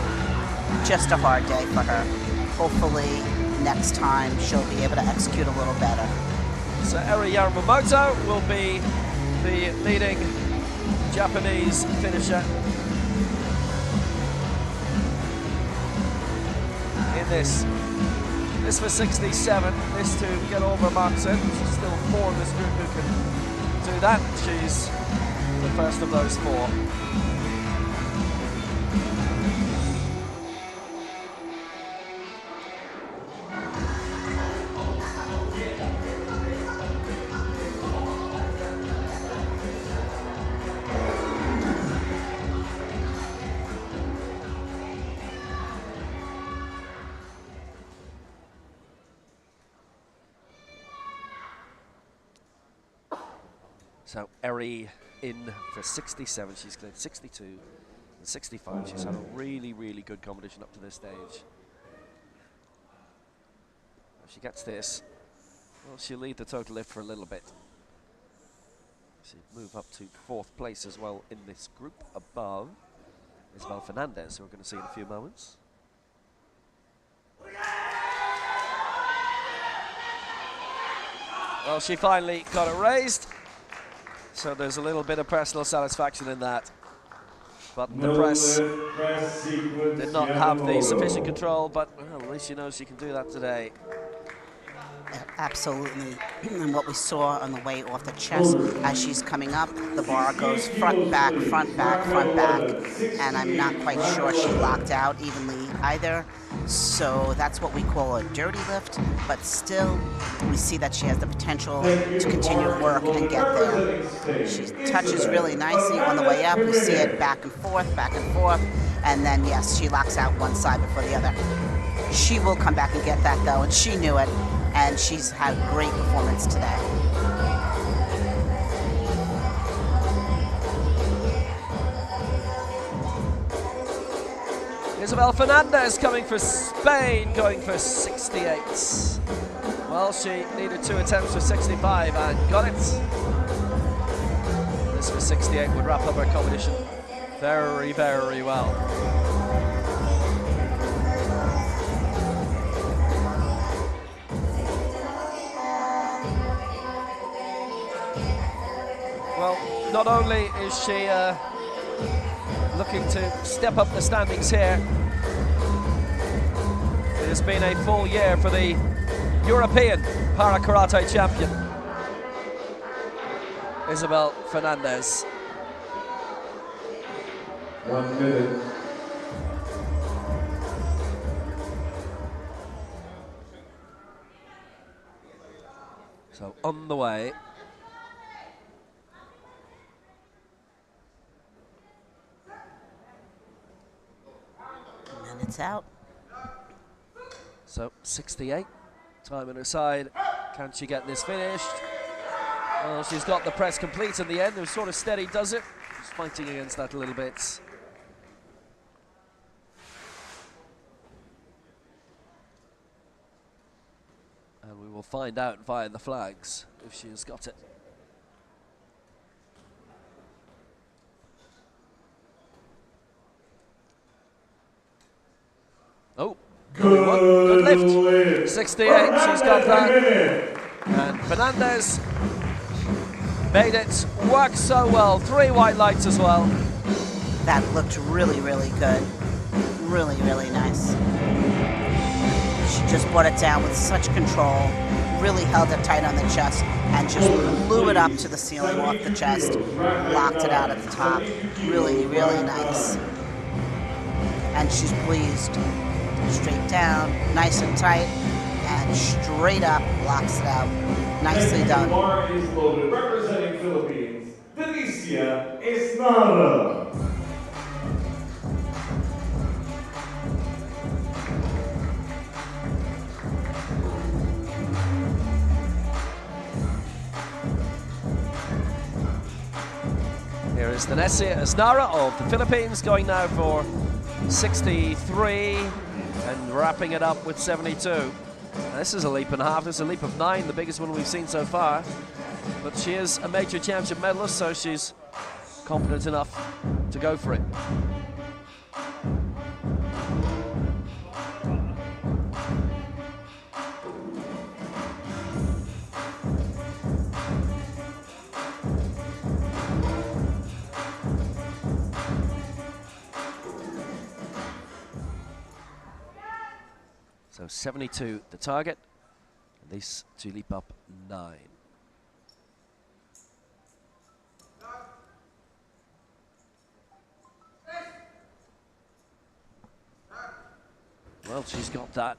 Just a hard day for her. Hopefully next time she'll be able to execute a little better. So Eri Yamamoto will be the leading Japanese finisher in this. This for 67, this to get over Martin. There's still 4 in this group who can do that. She's the first of those 4. So Eri in for 67, she's cleared 62 and 65. She's had a really, really good competition up to this stage. If she gets this, well, she'll lead the total lift for a little bit. She'll move up to 4th place as well in this group above Isabel Fernandez, who we're going to see in a few moments. Well, she finally got it raised. So there's a little bit of personal satisfaction in that. But the press did not have the sufficient control, but well, at least she knows she can do that today. Absolutely. And what we saw on the way off the chest, as she's coming up, the bar goes front, back, front, back, front, back. And I'm not quite sure she locked out evenly either. So that's what we call a dirty lift. But still, we see that she has the potential to continue to work and get there. She touches really nicely on the way up. We see it back and forth, and then, yes, she locks out one side before the other. She will come back and get that, though, and she knew it, and she's had a great performance today. Isabel Fernandez coming for Spain, going for 68. Well, she needed 2 attempts for 65 and got it. This for 68 would wrap up her competition very, very well. Well, not only is she looking to step up the standings here, it has been a full year for the European para-karate champion, Isabel Fernandez. 1 minute. on the way. And it's out. So 68, time on her side. Can she get this finished? Well, she's got the press complete in the end. It was sort of steady, does it? She's fighting against that a little bit. And we will find out via the flags if she has got it. Oh, good lift. 68, she's got that. And Fernandez made it work so well. 3 white lights as well. That looked really, really good. Really, really nice. She just brought it down with such control. Really held it tight on the chest and just blew it up to the ceiling off the chest. Locked it out at the top. Really, really nice. And she's pleased. Straight down, nice and tight, and straight up, locks it out. Nicely done. The bar is loaded, representing Philippines, Delicia Estrada. Here is Delicia Estrada of the Philippines, going now for 63 and wrapping it up with 72. Now, this is a leap and a half. This is a leap of 9, the biggest one we've seen so far. But she is a major championship medalist, so she's confident enough to go for it. So 72 the target, and these to leap up 9. Well, she's got that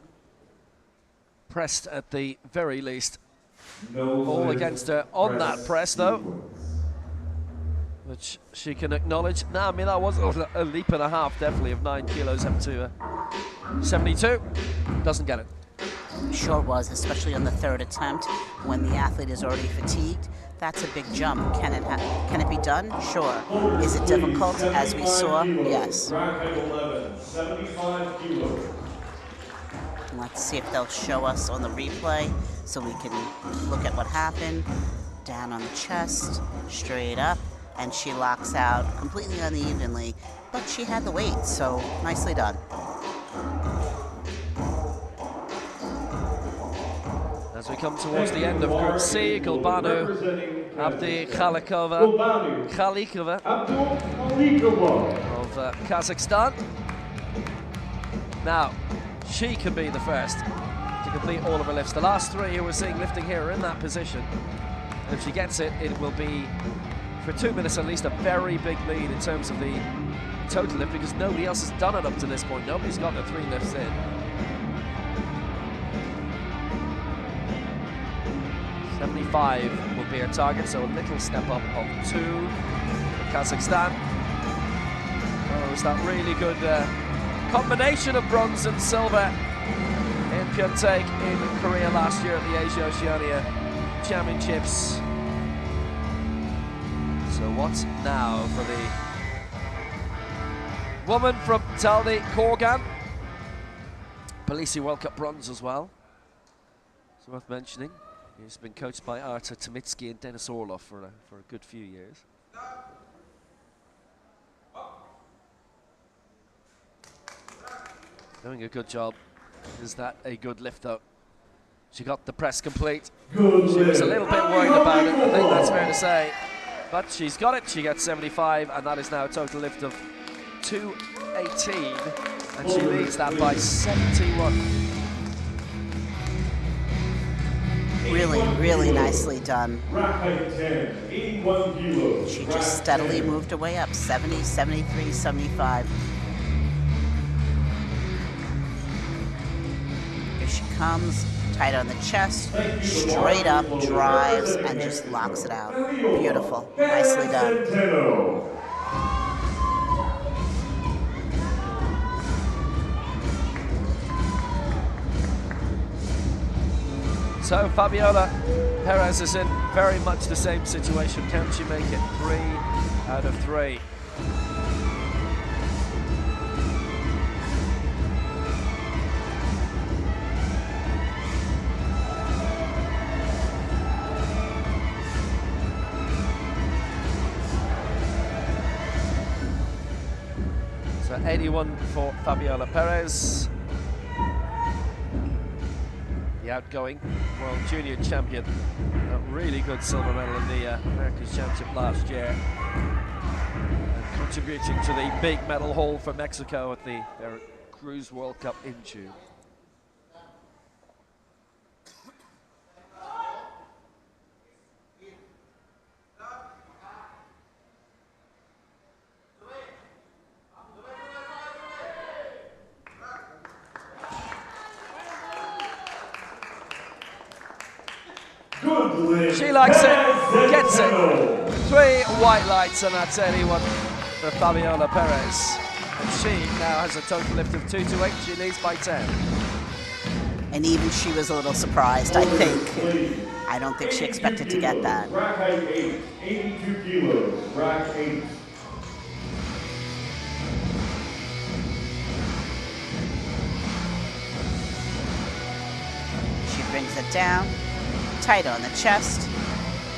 pressed at the very least. All against her on that press though, which she can acknowledge. Now, I mean, that was a leap and a half, definitely, of 9 kilos up to 72. Doesn't get it. Sure was, especially on the 3rd attempt when the athlete is already fatigued. That's a big jump. Can it be done? Sure. Is it difficult, as we saw? Yes. Let's see if they'll show us on the replay so we can look at what happened. Down on the chest, straight up, and she locks out completely unevenly, but she had the weight, so nicely done. As we come towards the end of Group C, Gulbanu Abdi Khalikova of Kazakhstan. Now, she can be the first to complete all of her lifts. The last 3 who we're seeing lifting here are in that position. And if she gets it, it will be, for 2 minutes at least, a very big lead in terms of the total lift, because nobody else has done it up to this point. Nobody's got their 3 lifts in. 75 will be her target, so a little step up of 2 for Kazakhstan. Oh, it's that really good combination of bronze and silver in Pyeongtaek in Korea last year at the Asia Oceania Championships. So what's now for the woman from Taldy Korgan? Palisi World Cup bronze as well. It's worth mentioning. He's been coached by Artur Tomitsky and Denis Orlov for a good few years. Doing a good job. Is that a good lift though? She got the press complete. She was a little bit worried about it, I think that's fair to say. But she's got it, she gets 75, and that is now a total lift of 218. And she leads that by 71. Really, really nicely done. She just steadily moved her way up, 70, 73, 75. Here she comes, Tight on the chest, straight up, drives, and just locks it out. Beautiful. Nicely done. So Fabiola Perez is in very much the same situation. Can she make it 3 out of 3? So 81 for Fabiola Perez. The outgoing World Junior Champion, a really good silver medal in the America's Championship last year, and contributing to the big medal haul for Mexico at the Cruise World Cup in June. She likes it, gets it. 3 white lights, and that's 81 for Fabiola Perez. And she now has a total lift of 228. She leads by 10. And even she was a little surprised, I think. I don't think she expected to get that. Rack height 8, 82 kilos, rack 8. She brings it down, tight on the chest,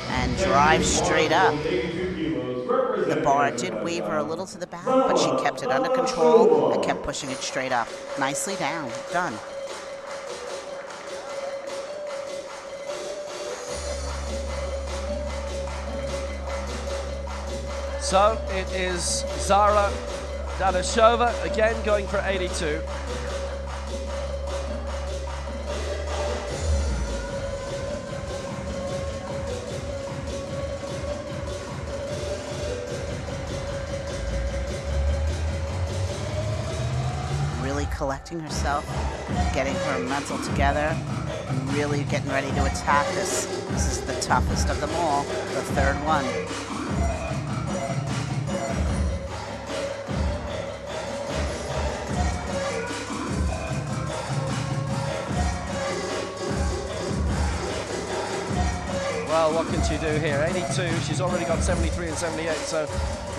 and drives straight up. The bar did waver a little to the back, but she kept it under control and kept pushing it straight up. Nicely down, done. So it is Zara Dadashova again going for 82. Really collecting herself, getting her mental together, and really getting ready to attack this. This is the toughest of them all, the third one. Well, what can she do here? 82, she's already got 73 and 78, so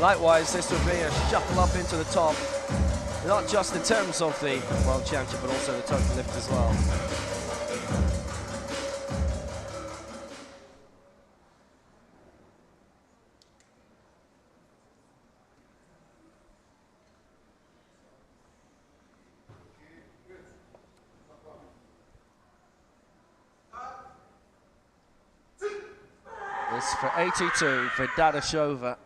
likewise this would be a shuffle up into the top, not just in terms of the World Championship, but also the total lift as well. This for 82 for Dadashova,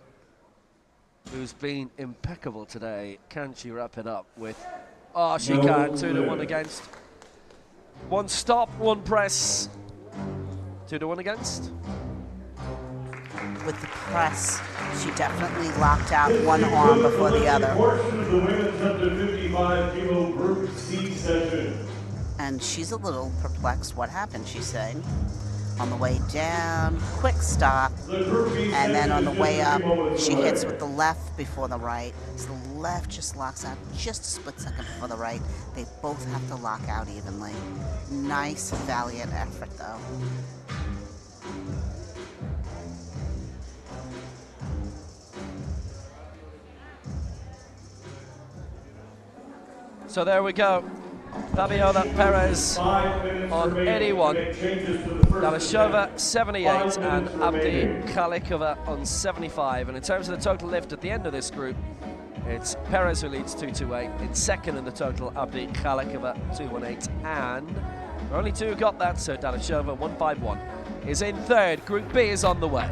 who's been impeccable today. Can she wrap it up with... Oh, she can. 2-1 against. 1 stop, 1 press. 2-1 against. With the press, she definitely locked out one arm before the other. The women's up to 55 kilo group C session. And she's a little perplexed. What happened, she's saying. On the way down, quick stop, and then on the way up, she hits with the left before the right. So the left just locks out just a split second before the right. They both have to lock out evenly. Nice, valiant effort, though. So there we go. Fabiola Perez on 81, Dadashova 78, and Abdi Khalikova on 75. And in terms of the total lift at the end of this group, it's Perez who leads 228. In second in the total, Abdi Khalikova 218, and only 2 got that, so Dadashova 151 is in third. Group B is on the way.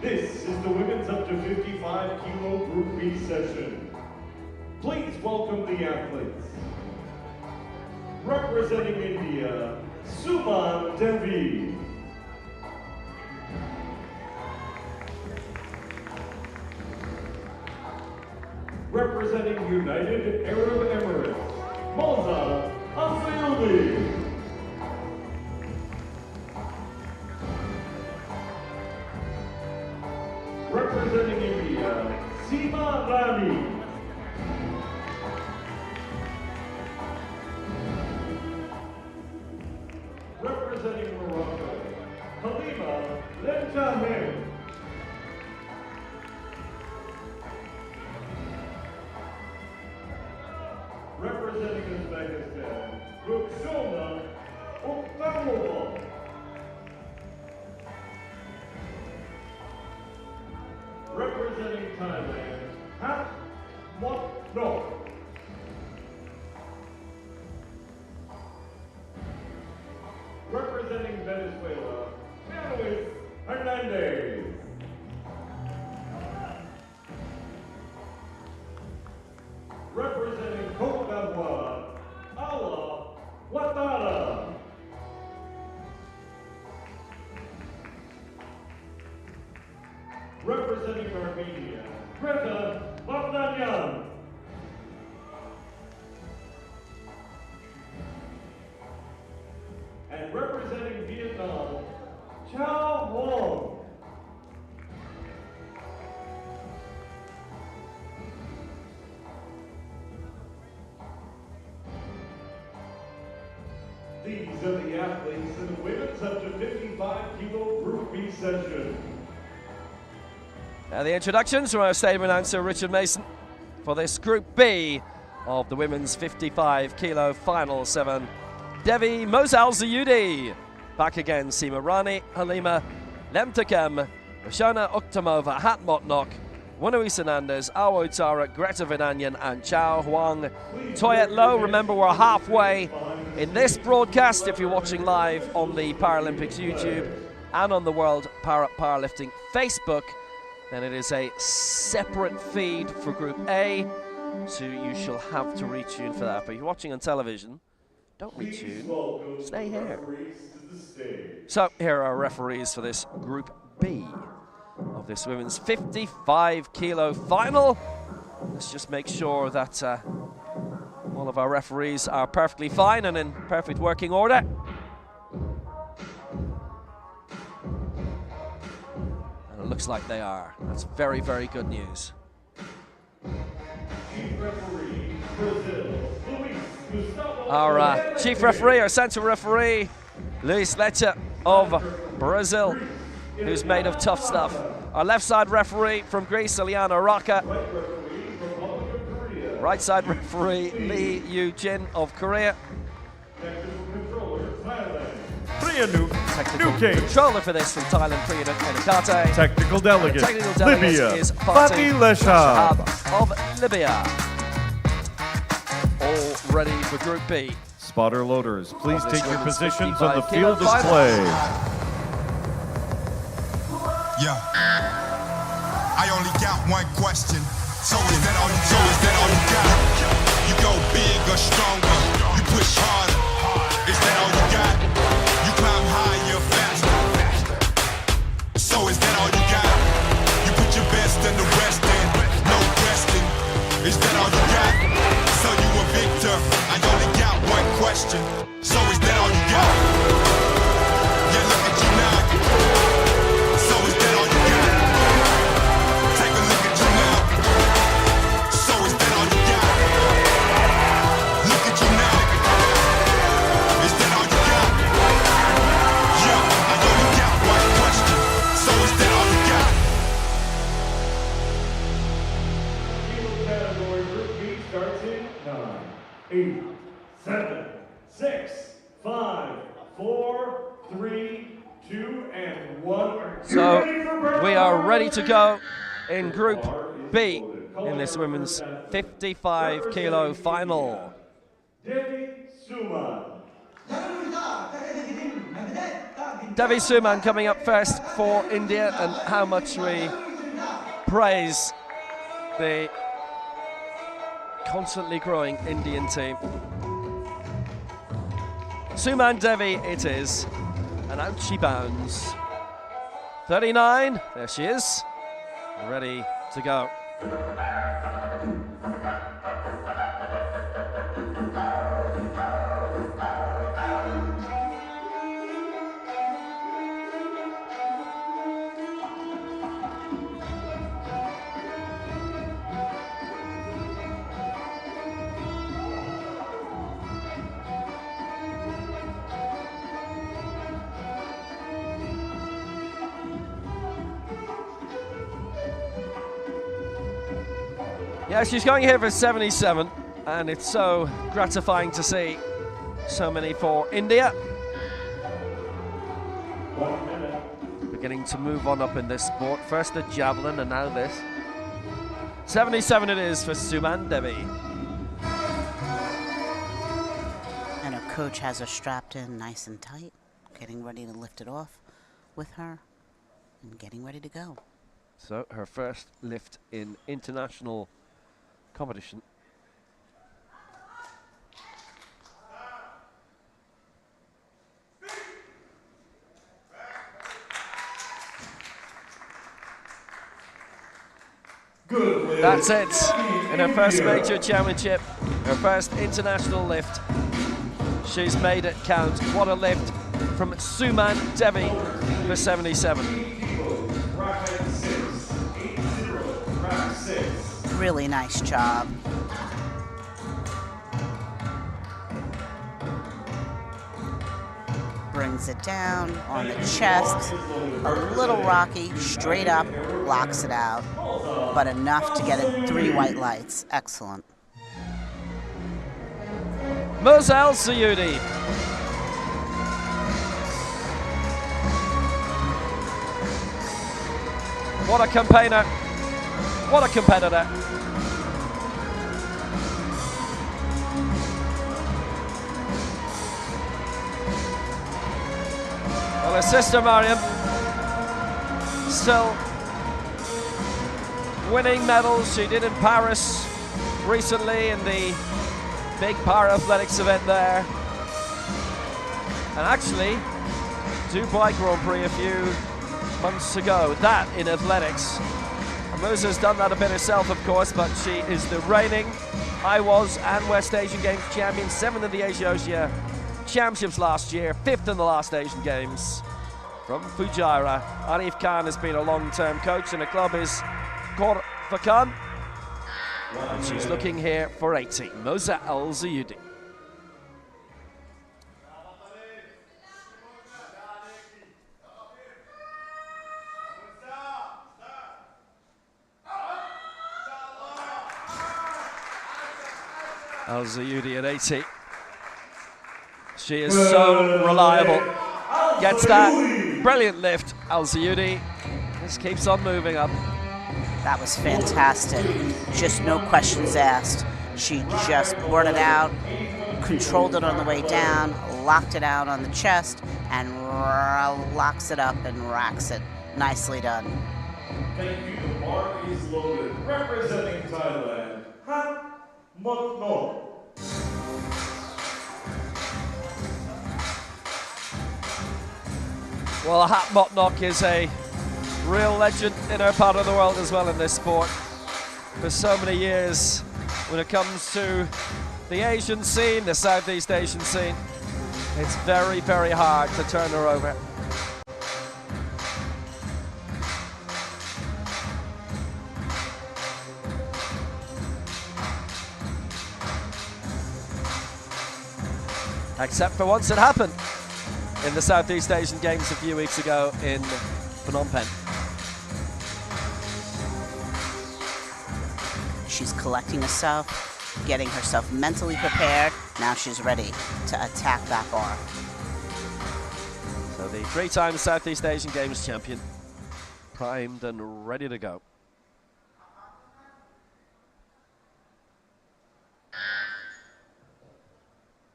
This is the women's up to 55 kilo Group B session. Please welcome the athletes. Representing India, Suman Devi. Representing United Arab Emirates, Moza Afildi. Representing India, Seema Rani. Representing Morocco, Halima Lentahim. Representing Uzbekistan, Ruxona Uktamova. Representing Thailand, Hat Mot Nok. Representing Venezuela, Luis Hernandez. Representing Cote d'Ivoire, Allah Ouattara. Representing Armenia, Greta Bogdanyan. And representing Vietnam, Chao Wong. These are the athletes in the women's up to 55 kilo Group B session. Now the introductions from our stable announcer Richard Mason for this Group B of the women's 55 kilo final 7. Devi Mozal Zayudi. Back again, Seema Rani, Halima Lemtakem, Roshana Uktamova, Hat Motnok, Luis Hernandez, Awo Tara, Greta Vinanyan, and Chao Huang. Toyet Low, remember we're halfway in this broadcast. If you're watching live on the Paralympics YouTube and on the World Powerlifting Facebook, then it is a separate feed for Group A, so you shall have to retune for that. But if you're watching on television, don't retune, stay here. So here are our referees for this Group B of this women's 55 kilo final. Let's just make sure that all of our referees are perfectly fine and in perfect working order. And it looks like they are. That's very, very good news. Our chief referee, our central referee, Luis Leite of Brazil, who's made of tough stuff. Our left side referee from Greece, Eliana Raka. Right side referee, Lee Yu-jin of Korea. Technical controller for this from Thailand, Priya Enakate. Technical delegate, Technical delegate Libya, is Fatih Leshab. of Libya. All ready for Group B. Spotter loaders, please This take your women's positions on the 55 field kilo display. Yeah. I only got one question. So is that all you got? You go big or stronger. You push harder. Is that all you got? You climb higher, faster. So is that all you got? You put your best and the rest in. No resting. Is that all you got? So you a victor. I only got one question. So is that all you got? Yeah, look at you now. So is that all you got? Take a look at you now. So is that all you got? Look at you now. Is that all you got? Yeah, I only got one question. So is that all you got? Kilo category Group B starts in 9, 8, 7, 6, 5, 4, 3, 2, and 1. So we are ready to go in Group B in this women's 55 kilo final. Devi Suman. Devi Suman coming up first for India, and how much we praise the constantly growing Indian team. Suman Devi it is, and out she bounds. 39, there she is, ready to go. Yeah, she's going here for 77, and it's so gratifying to see so many for India. 1 minute. Beginning to move on up in this sport. First the javelin and now this. 77 it is for Suman Devi. And her coach has her strapped in nice and tight, getting ready to lift it off with her and getting ready to go. So her first lift in international competition. Good. That's it. In her first major championship, her first international lift. She's made it count. What a lift from Suman Devi for 77. Really nice job. Brings it down on the chest. A little rocky, straight up, blocks it out. But enough to get it 3 white lights. Excellent. Mosel Sayudi. What a campaigner. What a competitor. Well, her sister Mariam still winning medals. She did in Paris recently in the big para-athletics event there. And actually, Dubai Grand Prix a few months ago, that in athletics. And Musa's done that a bit herself, of course, but she is the reigning IWAS and West Asian Games champion, 7th in the Asia Championships last year, 5th in the last Asian Games. From Fujairah, Anif Khan has been a long-term coach, and the club is Khor Fakhan. And she's looking here for 80, Moza Al-Zayudi. Al-Zayudi at 80. She is so reliable. Gets that brilliant lift. Al-Zayudi just keeps on moving up. That was fantastic. Just no questions asked. She just poured it out, controlled it on the way down, locked it out on the chest, and locks it up and racks it. Nicely done. Thank you. The bar is loaded. Representing Thailand, Hat Motno. Well, Hat Motnok is a real legend in her part of the world as well in this sport. For so many years, when it comes to the Asian scene, the Southeast Asian scene, it's very, very hard to turn her over. Except for once it happened in the Southeast Asian Games a few weeks ago in Phnom Penh. She's collecting herself, getting herself mentally prepared. Now she's ready to attack that bar. So the 3-time Southeast Asian Games champion, primed and ready to go.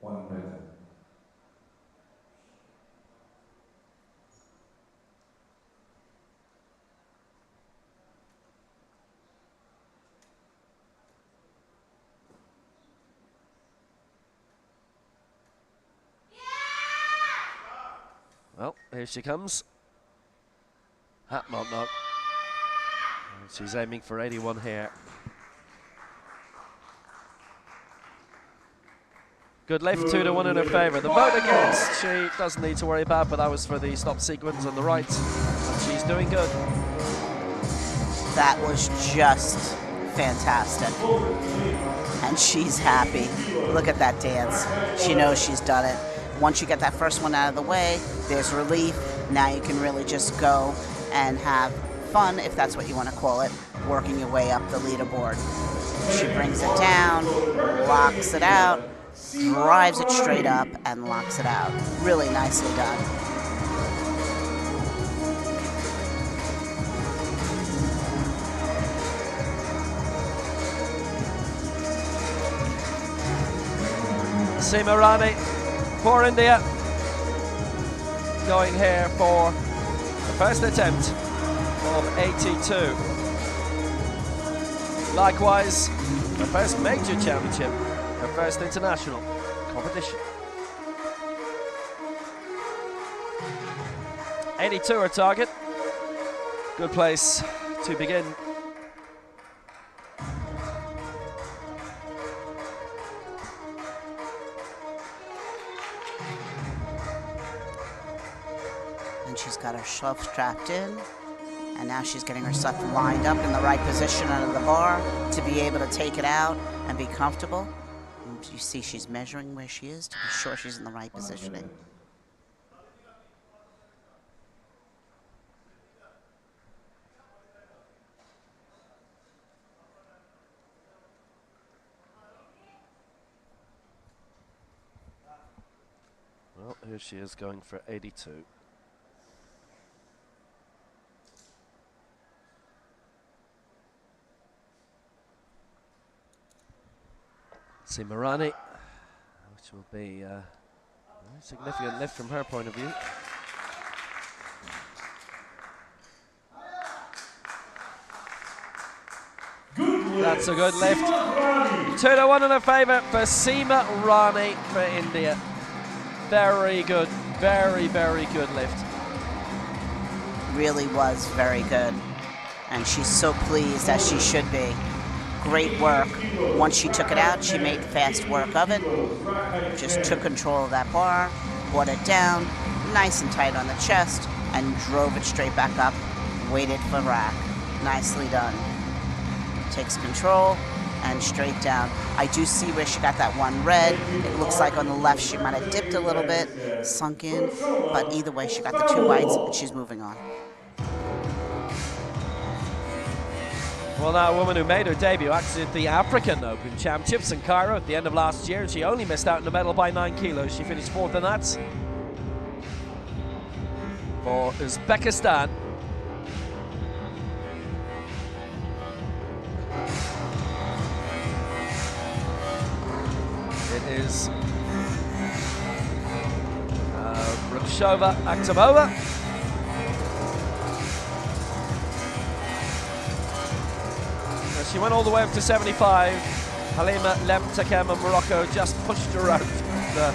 One minute. Well, here she comes. Hat Motnok. She's aiming for 81 here. Good lift, 2-1 in her favour. The vote against, she doesn't need to worry about, but that was for the stop sequence on the right. And she's doing good. That was just fantastic. And she's happy. Look at that dance. She knows she's done it. Once you get that first one out of the way, there's relief. Now you can really just go and have fun, if that's what you want to call it, working your way up the leaderboard. She brings it down, locks it out, drives it straight up, and locks it out. Really nicely done. Seema Rani for India, going here for the first attempt of 82. Likewise, her first major championship, her first international competition. 82 her target. Good place to begin. She's got herself strapped in, and now she's getting herself lined up in the right position under the bar to be able to take it out and be comfortable. And you see she's measuring where she is to be sure she's in the right positioning. Well, here she is going for 82. Seema Rani, which will be a very significant lift from her point of view. That's a good lift. 2-1 in her favour for Seema Rani for India. Very good, very, very good lift. Really was very good. And she's so pleased, as she should be. Great work. Once she took it out, she made fast work of it. Just took control of that bar, brought it down, nice and tight on the chest, and drove it straight back up. Waited for rack. Nicely done. Takes control and straight down. I do see where she got that one red. It looks like on the left she might have dipped a little bit, sunk in, but either way she got the 2 whites and she's moving on. Well, now a woman who made her debut actually at the African Open Championships in Cairo at the end of last year, and she only missed out on the medal by 9 kilos. She finished 4th in that. For Uzbekistan. It is Rukshova Akhtamova. She went all the way up to 75. Halima Lemtakem of Morocco just pushed her out to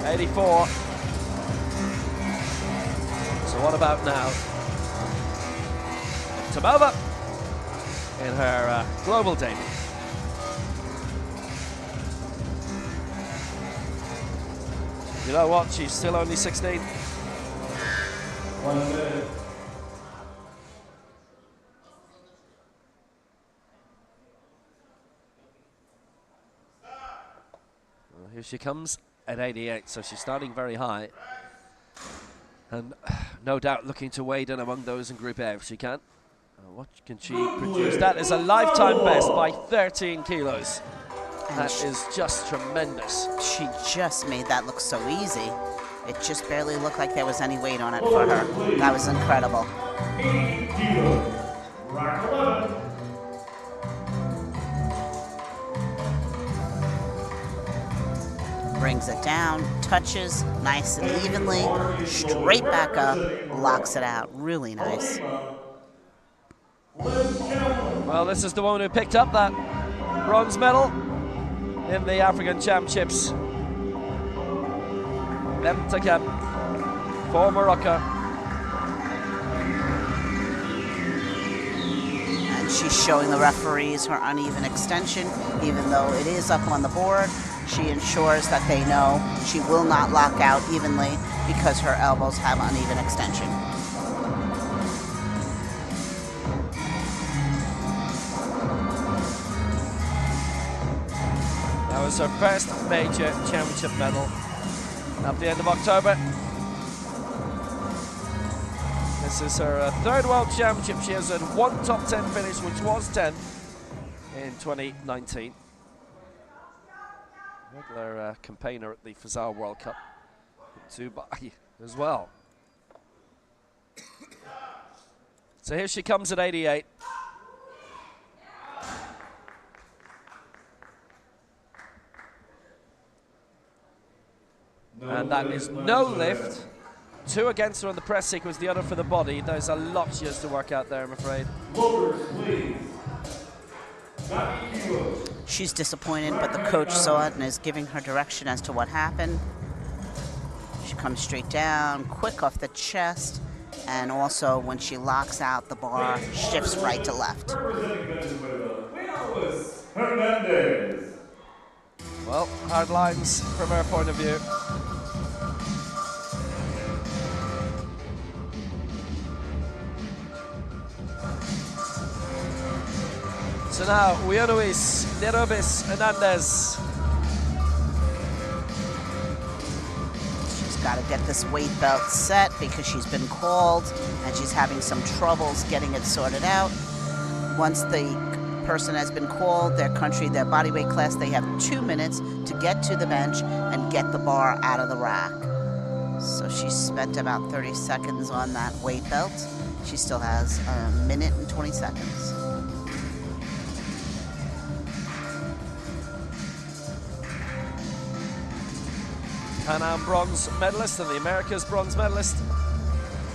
84. So what about now? Akhtamova in her global debut. You know what? She's still only 16. 1 minute. Well, here she comes at 88, so she's starting very high. And no doubt looking to wade in among those in Group A if she can. What can she produce? That is a lifetime best by 13 kilos. That is just tremendous. She just made that look so easy. It just barely looked like there was any weight on it for her. That was incredible. 80 kilos. Rack 11. Brings it down, touches nice and evenly, straight back up, locks it out. Really nice. Well, this is the one who picked up that bronze medal in the African Championships. Lemtakem for Morocco. And she's showing the referees her uneven extension, even though it is up on the board. She ensures that they know she will not lock out evenly because her elbows have uneven extension. That was her first major championship medal at the end of October. This is her third World Championship. She has had 1 top 10 finish, which was 10 in 2019. Regular campaigner at the Fazal World Cup in Dubai as well. So here she comes at 88. And that is no lift. 2 against her on the press sequence, the other for the body. There's a lot she has to work out there, I'm afraid. She's disappointed, but the coach saw it and is giving her direction as to what happened. She comes straight down, quick off the chest, and also when she locks out the bar, shifts right to left. Well, hard lines from her point of view. So now, Uyanuis Nerobis Hernandez. She's got to get this weight belt set because she's been called and she's having some troubles getting it sorted out. Once the person has been called, their country, their body weight class, they have 2 minutes to get to the bench and get the bar out of the rack. So she spent about 30 seconds on that weight belt. She still has 1 minute and 20 seconds. Pan Am bronze medalist and the Americas bronze medalist,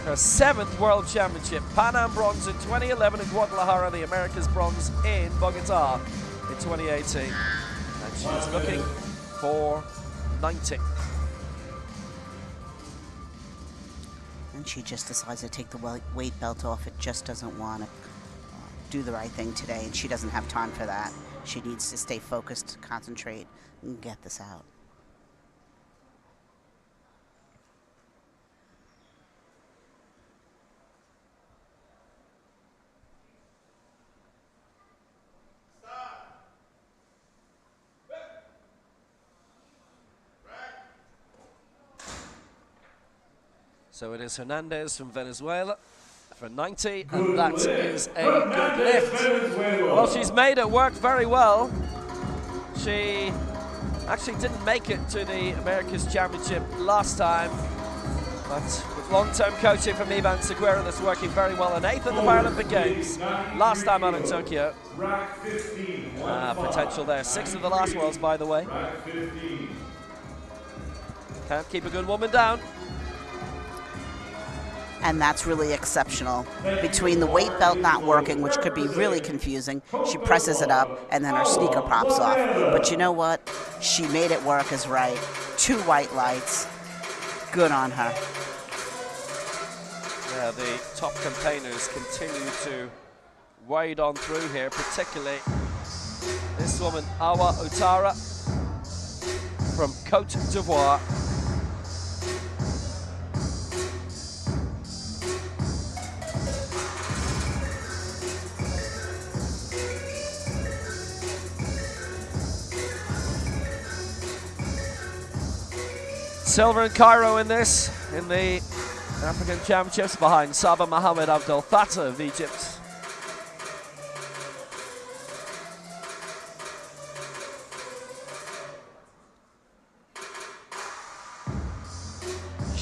her 7th World Championship. Pan Am bronze in 2011 in Guadalajara, the Americas bronze in Bogota in 2018. And she's looking for 90. And she just decides to take the weight belt off. It just doesn't want to do the right thing today, and she doesn't have time for that. She needs to stay focused, concentrate, and get this out. So it is Hernandez from Venezuela for 90, and that is a good lift. Well, she's made it work very well. She actually didn't make it to the America's Championship last time, but with long-term coaching from Ivan Seguera, that's working very well. An 8th at the Paralympic Games, last time out in Tokyo. Potential there. 6th of the last Worlds, by the way. Can't keep a good woman down. And that's really exceptional. Between the weight belt not working, which could be really confusing, she presses it up, and then her sneaker pops off. But you know what? She made it work as right. 2 white lights. Good on her. Yeah, the top campaigners continue to wade on through here, particularly this woman, Awa Utara from Cote d'Ivoire. Silver in Cairo in this, in the African Championships, behind Saba Mohamed Abdel Fattah of Egypt.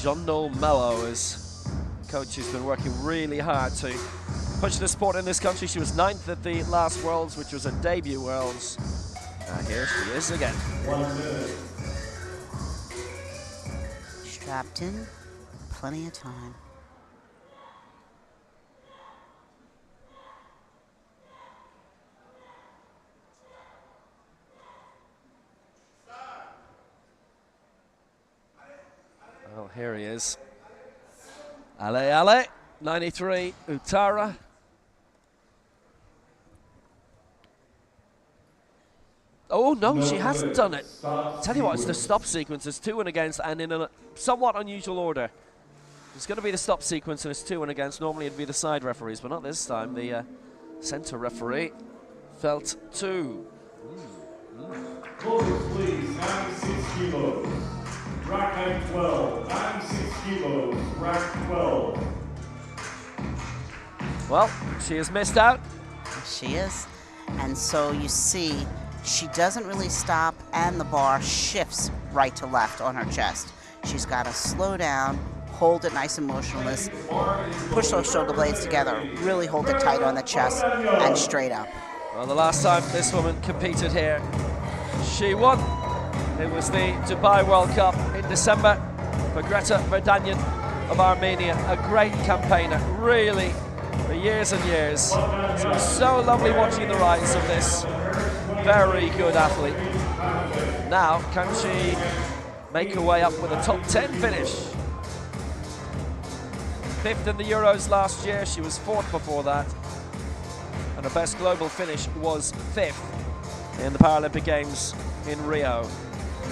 Jean-No Mello is coach who's been working really hard to push the sport in this country. She was 9th at the last Worlds, which was a debut Worlds. Here she is again. 1 minute. Strapped in, plenty of time. Well, here he is. Ale, 93, Utara. Oh, no, she hasn't done it. Tell you what, it's the stop sequence. There's 2 and against, and in a somewhat unusual order. It's going to be the stop sequence, and it's 2 and against. Normally it'd be the side referees, but not this time. The center referee felt 2. Closers, please. 96 kilos. Rack height 12. 96 kilos. Rack 12. Well, she has missed out. She is. And so you see, she doesn't really stop, and the bar shifts right to left on her chest. She's got to slow down, hold it nice and motionless, push those shoulder blades together, really hold it tight on the chest, and straight up. Well, the last time this woman competed here, she won. It was the Dubai World Cup in December for Greta Verdanyan of Armenia, a great campaigner, really, for years and years. It was so lovely watching the rise of this very good athlete. Now, can she make her way up with a top 10 finish? 5th in the Euros last year, she was 4th before that. And her best global finish was 5th in the Paralympic Games in Rio.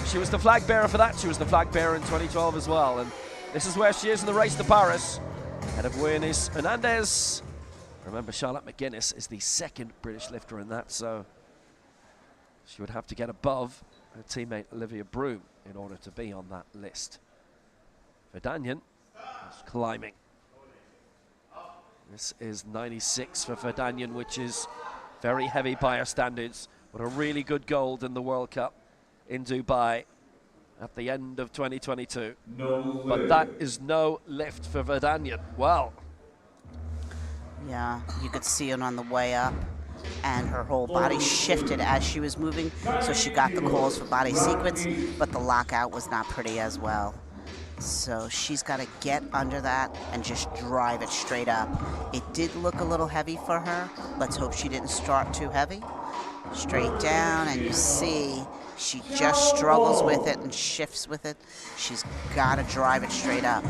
She was the flag bearer for that. She was the flag bearer in 2012 as well. And this is where she is in the race to Paris. Ahead of Buenos Hernandez. Remember, Charlotte McGuinness is the 2nd British lifter in that, so she would have to get above her teammate Olivia Broom in order to be on that list. Verdanyan is climbing. This is 96 for Verdanyan, which is very heavy by her standards, but a really good gold in the World Cup in Dubai at the end of 2022. But that is no lift for Verdanyan. Well. Yeah, you could see it on the way up, and her whole body shifted as she was moving, so she got the calls for body sequence, but the lockout was not pretty as well. So she's got to get under that and just drive it straight up. It did look a little heavy for her. Let's hope she didn't start too heavy. Straight down, and you see she just struggles with it and shifts with it. She's got to drive it straight up.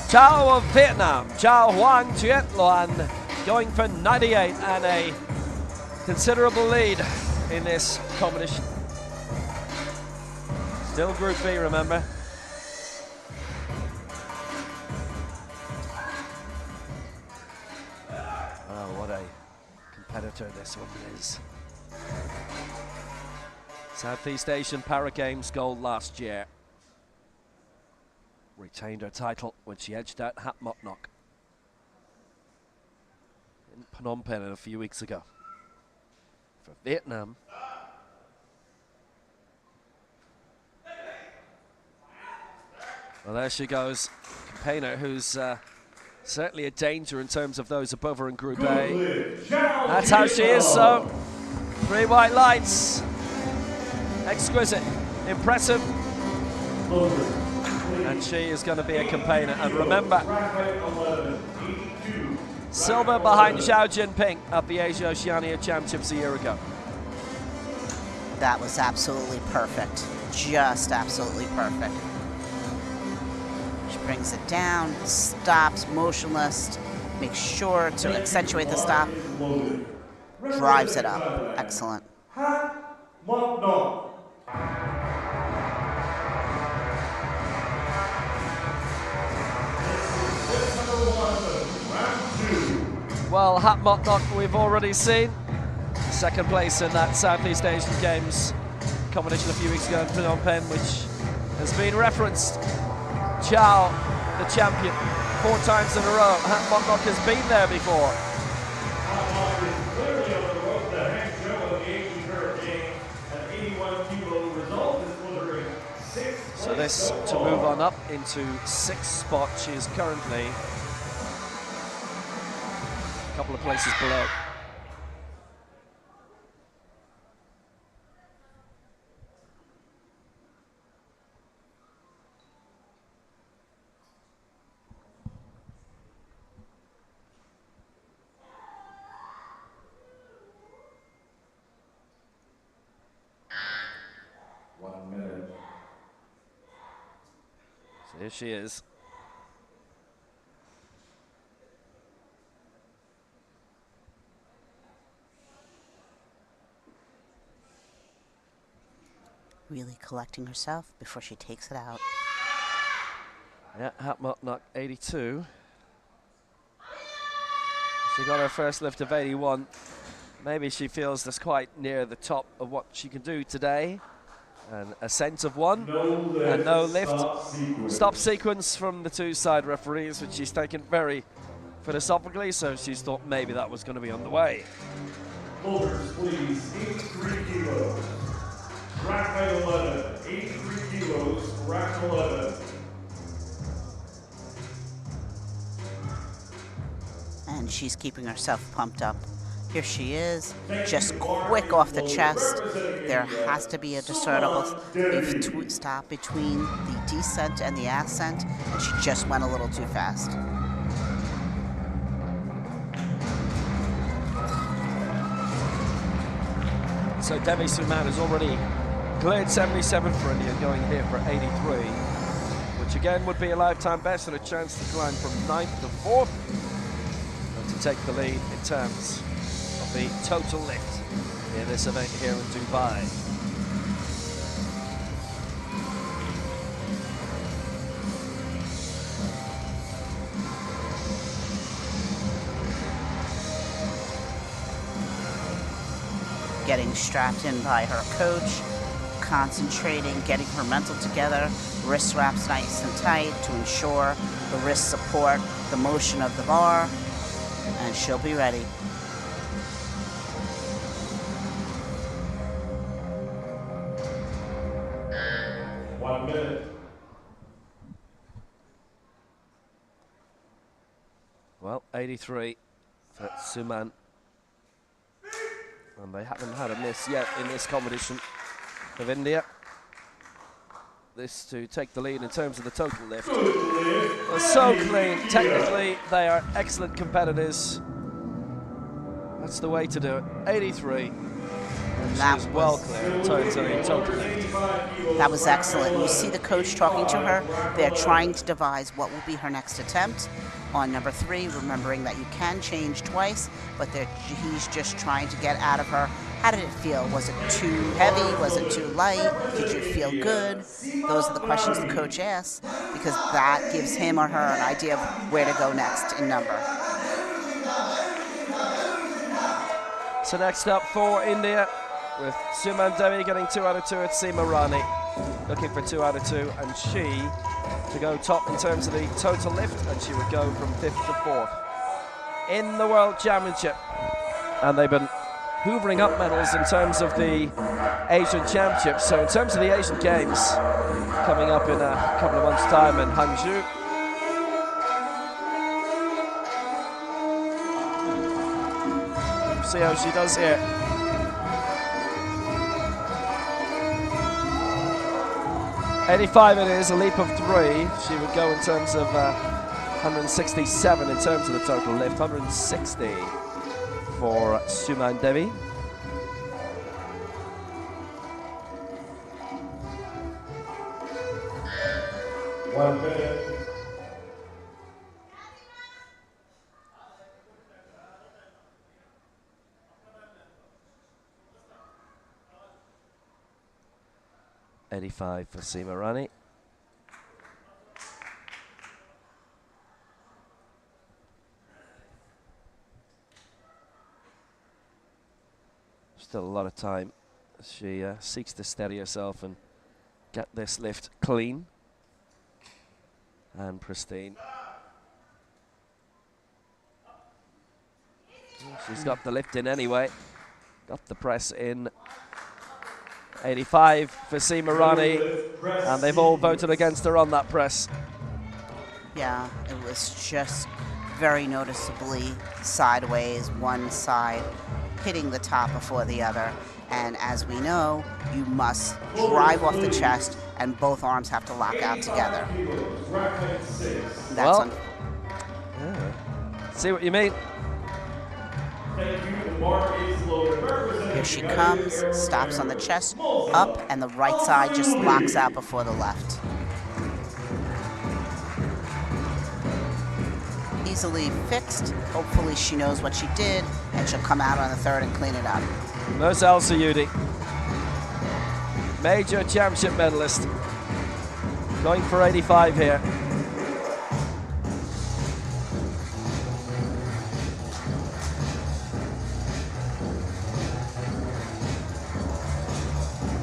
Chao of Vietnam, Chao Hoang Triet Loan, going for 98 and a considerable lead in this competition. Still Group B, remember. Oh, what a competitor this woman is. Southeast Asian Para Games gold last year. Retained her title when she edged out Hat Mok Nok in Phnom Penh a few weeks ago. For Vietnam, well, there she goes, Campaigner, who's certainly a danger in terms of those above her in Group A. That's how she is, so 3 white lights. Exquisite, impressive. And she is going to be a campaigner. And remember, silver behind Zhao Jinping at the Asia Oceania Championships a year ago. That was absolutely perfect. Just absolutely perfect. She brings it down, stops, motionless, makes sure to accentuate the stop, drives it up. Excellent. Well, Hat Mok Nok we've already seen. Second place in that Southeast Asian Games competition a few weeks ago in Phnom Penh, which has been referenced. Chao, the champion, 4 times in a row. Hat Mok Nok has been there before. So this to move on up into 6th spot. She is currently a couple of places below. So here she is. Really collecting herself before she takes it out. Yeah, Hat Mok Nok 82. She got her first lift of 81. Maybe she feels that's quite near the top of what she can do today. And ascent of 1 and no lift. Stop sequence from the 2 side referees, which she's taken very philosophically, so she's thought maybe that was going to be on the way. Boulders, please, 83 kilos. Rack height 11, 83 kilos, rack 11. And she's keeping herself pumped up. Here she is, just quick off the chest. There has to be a discernible stop between the descent and the ascent, and she just went a little too fast. So Devi Suman has already cleared 77 for India, going here for 83, which again would be a lifetime best and a chance to climb from 9th to 4th and to take the lead in terms of the total lift in this event here in Dubai. Getting strapped in by her coach, concentrating, getting her mental together, wrist wraps nice and tight to ensure the wrist support the motion of the bar, and she'll be ready. One minute. Well, 83 for Suman. And they haven't had a miss yet in this competition of India. This to take the lead in terms of the total lift. They're so clean. Technically, they are excellent competitors. That's the way to do it. 83. She's well clear. Total lift. That was excellent. You see the coach talking to her. They're trying to devise what will be her next attempt on number 3, remembering that you can change twice, but he's just trying to get out of her. How did it feel? Was it too heavy? Was it too light? Did you feel good? Those are the questions the coach asks, because that gives him or her an idea of where to go next in number. So next up for India, with Suman Devi getting 2 out of 2, it's Seema Rani looking for 2 out of 2, and she to go top in terms of the total lift, and she would go from 5th to 4th in the World Championship. And they've been hoovering up medals in terms of the Asian Championships. So in terms of the Asian Games coming up in a couple of months' time in Hangzhou, see how she does here. .85 it is, a leap of 3. She would go in terms of 167 in terms of the total lift, 160 for Suman Devi. One minute. .85 for Seema Rani. Still a lot of time as she seeks to steady herself and get this lift clean and pristine. She's got the lift in anyway, got the press in. 85 for Seema Rani, and they've all voted against her on that press. Yeah, it was just very noticeably sideways, one side hitting the top before the other. And as we know, you must drive off the chest and both arms have to lock out together. That's well, yeah. See what you mean. Here she comes, stops on the chest, up, and the right side just locks out before the left. Easily fixed. Hopefully she knows what she did, and she'll come out on the 3rd and clean it up. Mos Al-Sayudi, major championship medalist, going for 85 here.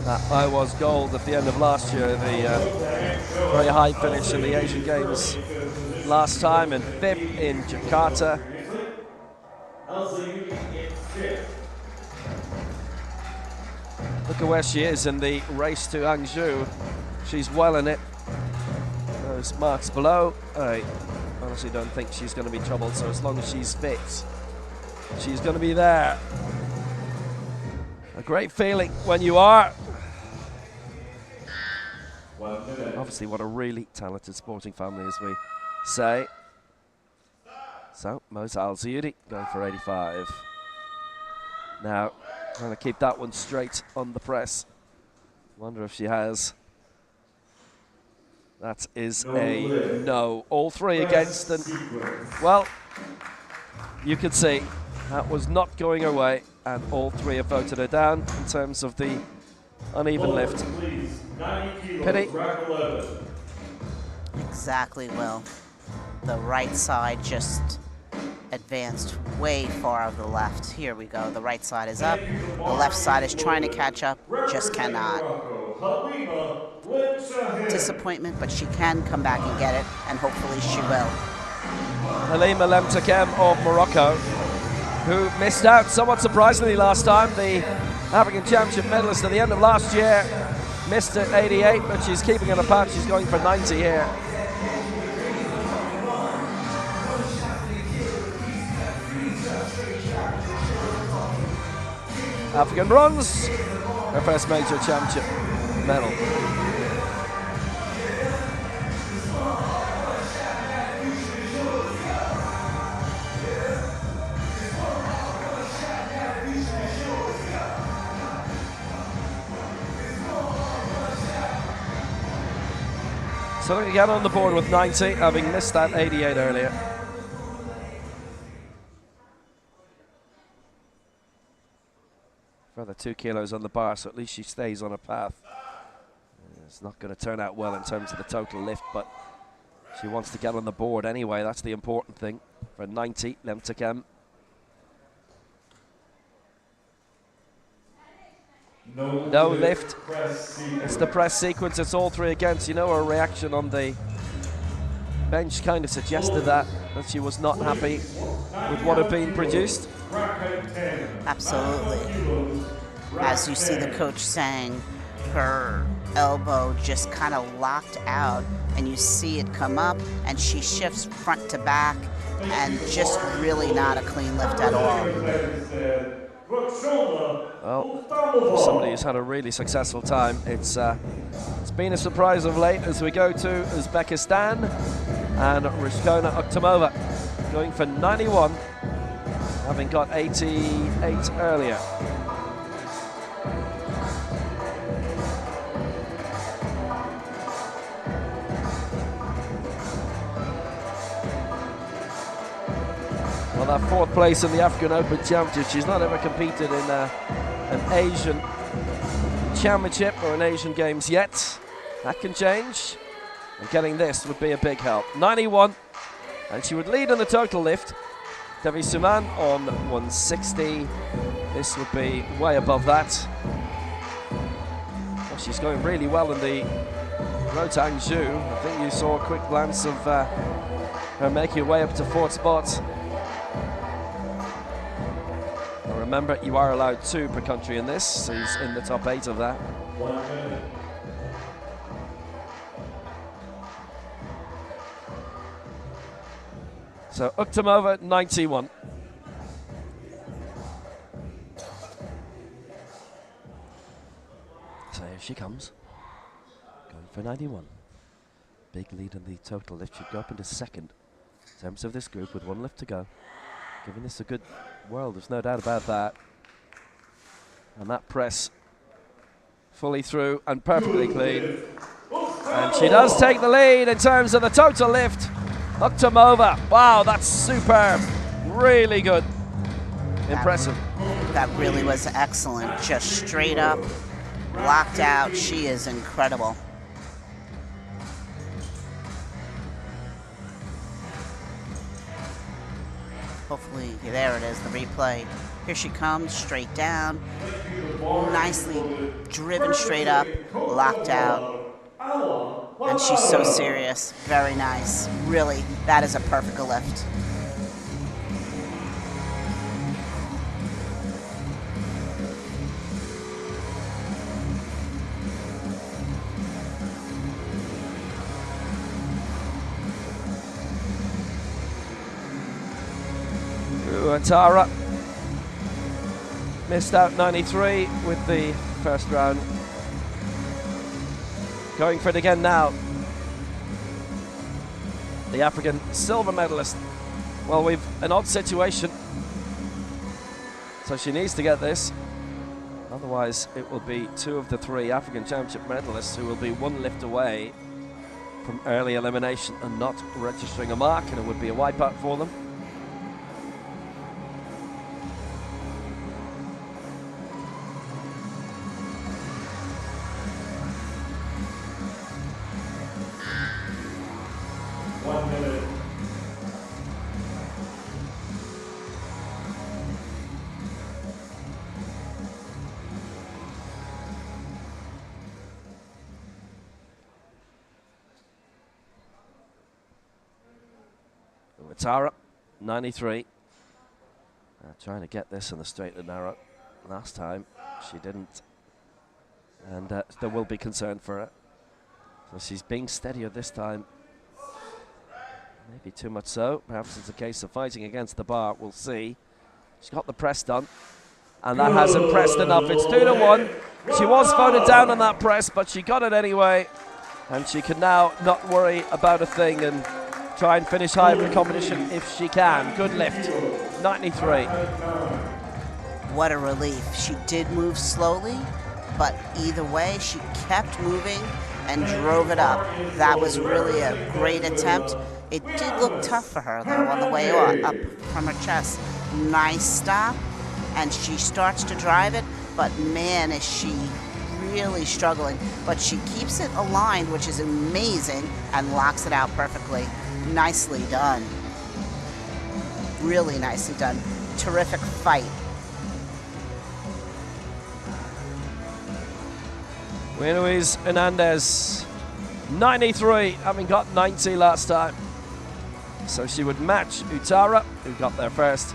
That was gold at the end of last year, the very high finish in the Asian Games last time, and 5th in Jakarta. Look at where she is in the race to Hangzhou. She's well in it. Those marks below, I honestly don't think she's going to be troubled, so as long as she's fit, she's going to be there. A great feeling when you are. Obviously, what a really talented sporting family, as we say. So, Mos Al-Sayudi going for 85. Now, trying to keep that one straight on the press. Wonder if she has. That is a no. All 3 against, and well, you can see that was not going her way, and all 3 have voted her down in terms of the uneven lift. Pity. Exactly, Will. The right side just advanced way far of the left. Here we go. The right side is up. The left side is trying to catch up, just cannot. Disappointment, but she can come back and get it, and hopefully she will. Halima Lemtakem of Morocco, who missed out somewhat surprisingly last time. The African Championship medalist at the end of last year missed at 88, but she's keeping it apart. She's going for 90 here. African bronze, her first major championship medal. So they get on the board with 90, having missed that 88 earlier. Further 2 kilos on the bar, so at least she stays on a path. It's not going to turn out well in terms of the total lift, but she wants to get on the board anyway. That's the important thing for 90, Lemtekem. No lift. It's the press sequence. It's all 3 against. You know, her reaction on the bench kind of suggested that she was not happy with what had been produced. Absolutely. As you see the coach saying, her elbow just kind of locked out, and you see it come up, and she shifts front to back, and just really not a clean lift at all. Well, for somebody who's had a really successful time, it's been a surprise of late as we go to Uzbekistan, and Rishkona Uktamova going for 91, having got 88 earlier. Well, that 4th place in the African Open Championship, she's not ever competed in an Asian Championship or an Asian Games yet. That can change, and getting this would be a big help. 91, and she would lead in the total lift. Devi Suman on 160. This would be way above that. Well, she's going really well in the Rotang Zhu. I think you saw a quick glance of her making her way up to 4th spot. Remember, you are allowed 2 per country in this, so he's in the top 8 of that. 1 minute. So Uktamova, 91. So here she comes, going for 91. Big lead in the total lift. She'd go up into 2nd in terms of this group with 1 lift to go. Giving this a good whirl, there's no doubt about that. And that press fully through and perfectly clean. And she does take the lead in terms of the total lift. Uktamova, wow, that's superb. Really good. Impressive. That really was excellent. Just straight up, locked out. She is incredible. Hopefully, there it is, the replay. Here she comes, straight down, nicely driven straight up, locked out. And she's so serious, very nice. Really, that is a perfect lift. And Tara missed out 93 with the first round. Going for it again now. The African silver medalist. Well, we've an odd situation, so she needs to get this. Otherwise, it will be 2 of the 3 African Championship medalists who will be 1 lift away from early elimination and not registering a mark, and it would be a wipeout for them. Tara, 93. Trying to get this in the straight and narrow. Last time she didn't, and there will be concern for her. So she's being steadier this time. Maybe too much so. Perhaps it's a case of fighting against the bar. We'll see. She's got the press done. and that has impressed enough. It's 2-1. She was voted down on that press, but she got it anyway, and she can now not worry about a thing and try and finish high in the competition if she can. Good lift, 93. What a relief. She did move slowly, but either way, she kept moving and drove it up. That was really a great attempt. It did look tough for her, though, on the way up from her chest. Nice stop, and she starts to drive it, but man, is she really struggling. But she keeps it aligned, which is amazing, and locks it out perfectly. Nicely done. Really nicely done. Terrific fight. Louise Hernandez, 93, having got 90 last time. So she would match Utara, who got there first.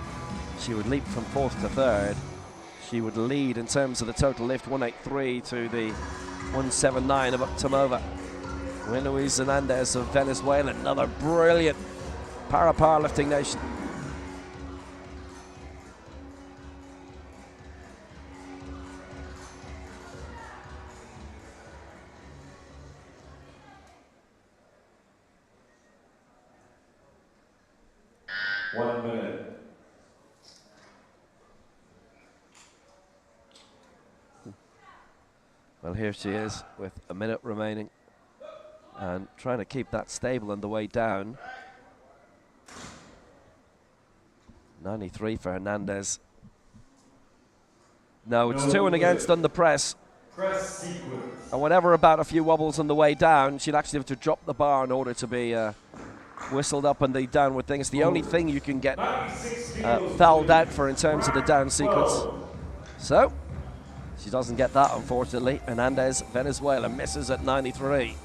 She would leap from 4th to 3rd. She would lead in terms of the total lift, 183 to the 179 of Tomova. Louise Hernandez of Venezuela, another brilliant powerlifting nation. One minute. Well, here she is with a minute remaining and trying to keep that stable on the way down. 93 for Hernandez. No, it's 2 and against on the press. Press sequence. And whenever about a few wobbles on the way down, she'd actually have to drop the bar in order to be whistled up on the downward thing. It's the only thing you can get fouled out for in terms of the down sequence. So, she doesn't get that, unfortunately. Hernandez, Venezuela, misses at 93.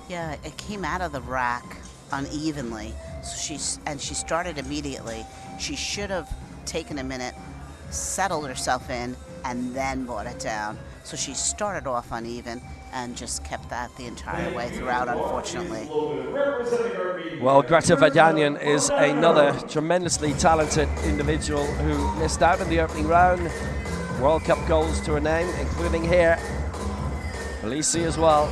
Yeah, it came out of the rack unevenly, so she started immediately. She should have taken a minute, settled herself in, and then brought it down. So she started off uneven and just kept that the entire way throughout, unfortunately. Well, Greta Vadanyan is another tremendously talented individual who missed out in the opening round. World Cup goals to her name, including here, Felici as well.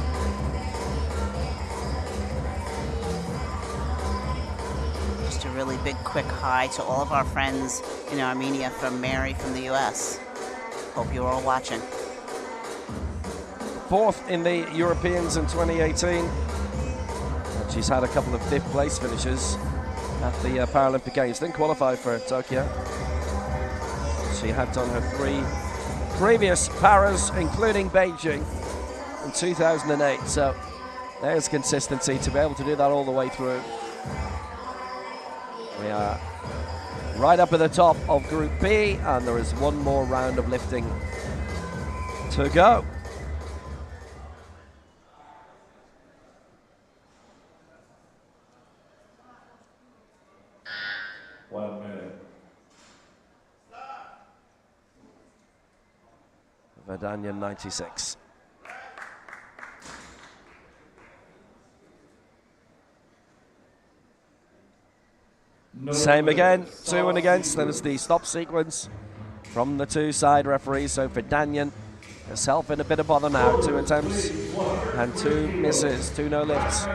Just a really big, quick hi to all of our friends in Armenia from Mary from the US. Hope you're all watching. 4th in the Europeans in 2018. And she's had a couple of 5th place finishes at the Paralympic Games. Didn't qualify for Tokyo. She had done her 3 previous Paras, including Beijing in 2008. So there's consistency to be able to do that all the way through. We are right up at the top of Group B, and there is one more round of lifting to go. One minute. Vadanyan, 96. No Same again, minute. 2 and against, then it's the stop sequence from the 2 side referees. So Vadanyan herself in a bit of bother now, 2 attempts and 2 misses, 2 no lifts.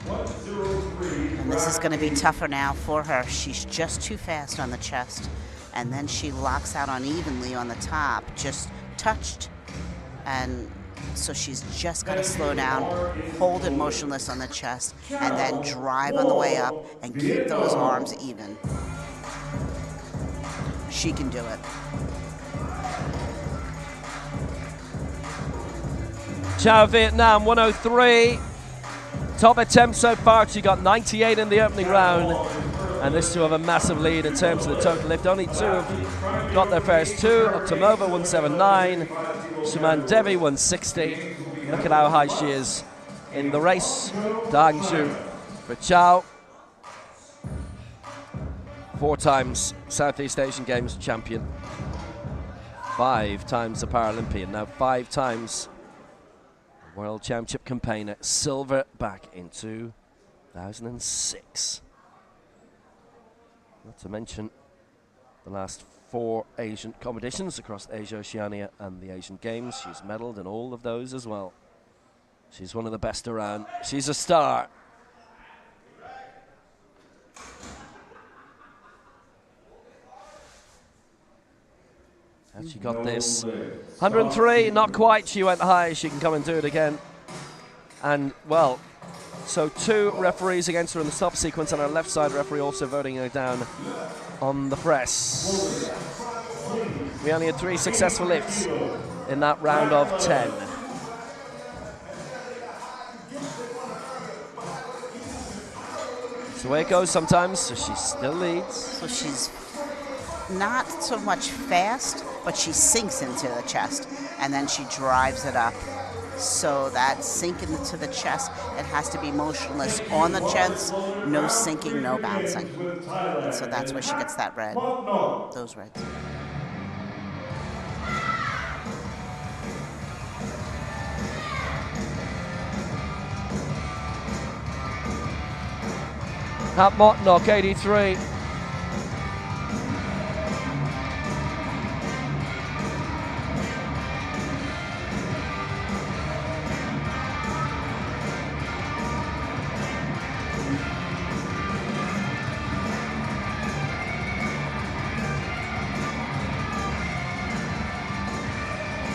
And this is going to be tougher now for her. She's just too fast on the chest, and then she locks out unevenly on the top, just touched, and so she's just got to slow down, hold it motionless on the chest, and then drive on the way up and keep those arms even. She can do it. Chao Vietnam, 103. Top attempt so far, she got 98 in the opening round. And this 2 have a massive lead in terms of the total lift. Only 2 have got their first 2. Tomova, 179. Suman Devi, 160. Look at how high she is in the race. Dang Zhu for Chao. 4 times Southeast Asian Games champion. 5 times a Paralympian. Now 5 times World Championship campaigner. Silver back in 2006. Not to mention the last 4 Asian competitions across Asia, Oceania and the Asian Games. She's medalled in all of those as well. She's one of the best around. She's a star. And she got this. 103, not quite. She went high. She can come and do it again. And, well, so 2 referees against her in the stop sequence, and our left side referee also voting her down on the press. We only had 3 successful lifts in that round of 10. It's the way it goes sometimes, so she still leads. So she's not so much fast, but she sinks into the chest, and then she drives it up. So that sink into the chest, it has to be motionless on the chest, no sinking, no bouncing. And so that's where she gets that red, those reds. Hat Motnock, 83.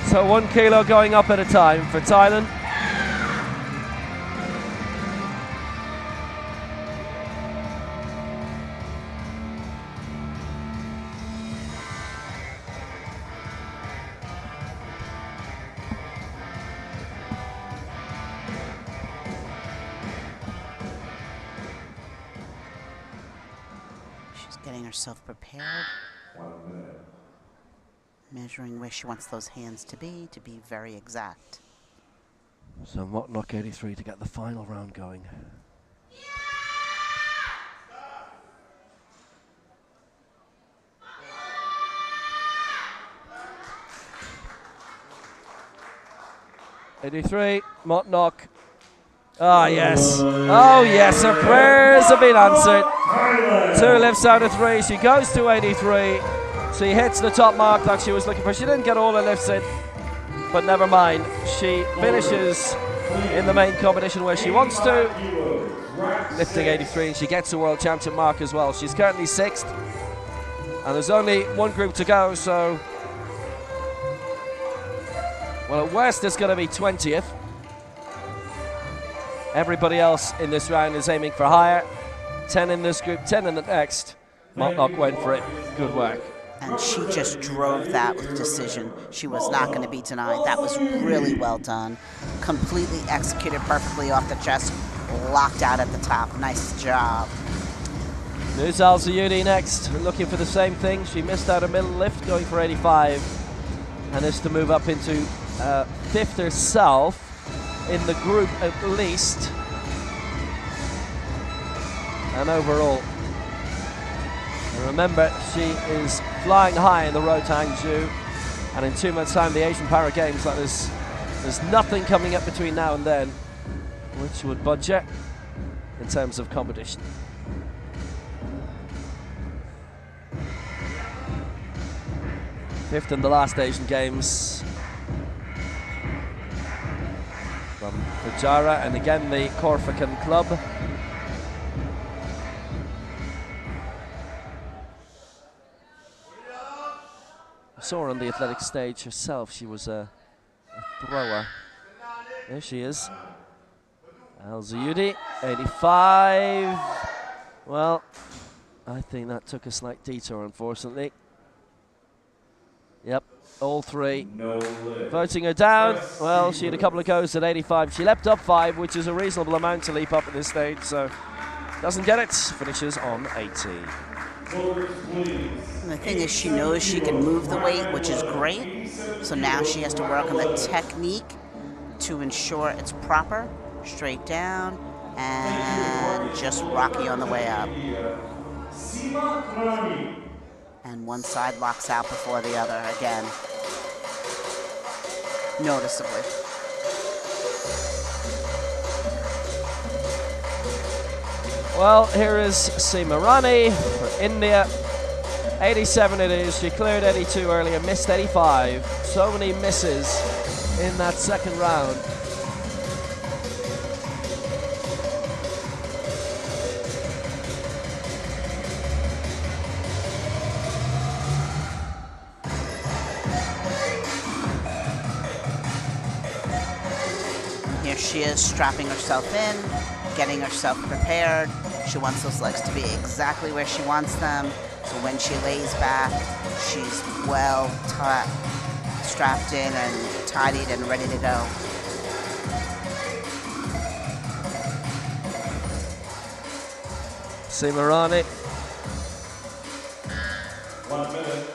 So 1 kilo going up at a time for Thailand. She's getting herself prepared. Measuring where she wants those hands to be very exact. So Motnock 83 to get the final round going. '83, Motnock. Ah, yes. Oh, yes, her prayers have been answered. 2 lifts out of 3. She goes to 83. She hits the top mark that she was looking for. She didn't get all her lifts in, but never mind. She finishes in the main competition where she wants to, lifting 83, and she gets a world championship mark as well. She's currently 6th, and there's only 1 group to go, so, well, at worst it's going to be 20th. Everybody else in this round is aiming for higher. 10 in this group, 10 in the next. Motnock went for it. Good work. And she just drove that with decision. She was not going to be denied. That was really well done. Completely executed perfectly off the chest. Locked out at the top. Nice job. Nuzal Zayudi next, looking for the same thing. She missed out a middle lift, going for 85. And is to move up into 5th herself in the group at least. And overall. And remember, she is flying high in the road to Hangzhou, and in 2 months' time, the Asian Para Games. Like there's nothing coming up between now and then, which would budge her in terms of competition. Fifth in the last Asian Games from Fujairah, and again the Corsican club. I saw her on the athletic stage herself. She was a thrower. There she is. Al Zayudi, 85. Well, I think that took a slight detour, unfortunately. Yep, all 3 voting her down. Well, she had a couple of goes at 85. She leapt up 5, which is a reasonable amount to leap up at this stage, so doesn't get it. Finishes on 80. And the thing is, she knows she can move the weight, which is great. So now she has to work on the technique to ensure it's proper, straight down, and just rocky on the way up. And one side locks out before the other again, noticeably. Well, here is Seema Rani for India. 87 it is. She cleared 82 earlier, missed 85. So many misses in that second round. Here she is strapping herself in, getting herself prepared. She wants those legs to be exactly where she wants them. So when she lays back, she's well strapped in and tidied and ready to go. Simarani. 1 minute.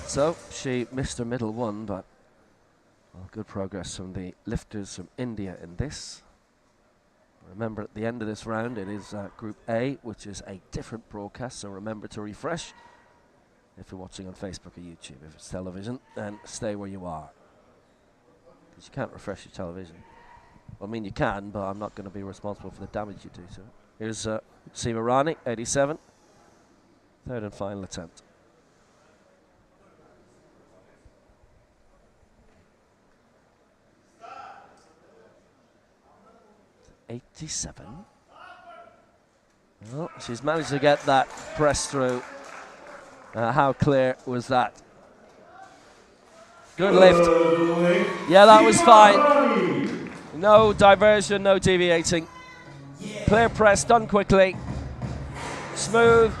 So she missed her middle one, but well, good progress from the lifters from India in this. Remember, at the end of this round, it is Group A, which is a different broadcast, so remember to refresh. If you're watching on Facebook or YouTube, if it's television, then stay where you are. Because you can't refresh your television. Well, I mean, you can, but I'm not going to be responsible for the damage you do to it. Here's Simarani, 87. Third and final attempt. .87. Well, she's managed to get that press through. How clear was that? Good lift. Yeah, that was fine. No diversion, no deviating. Clear press, done quickly. Smooth,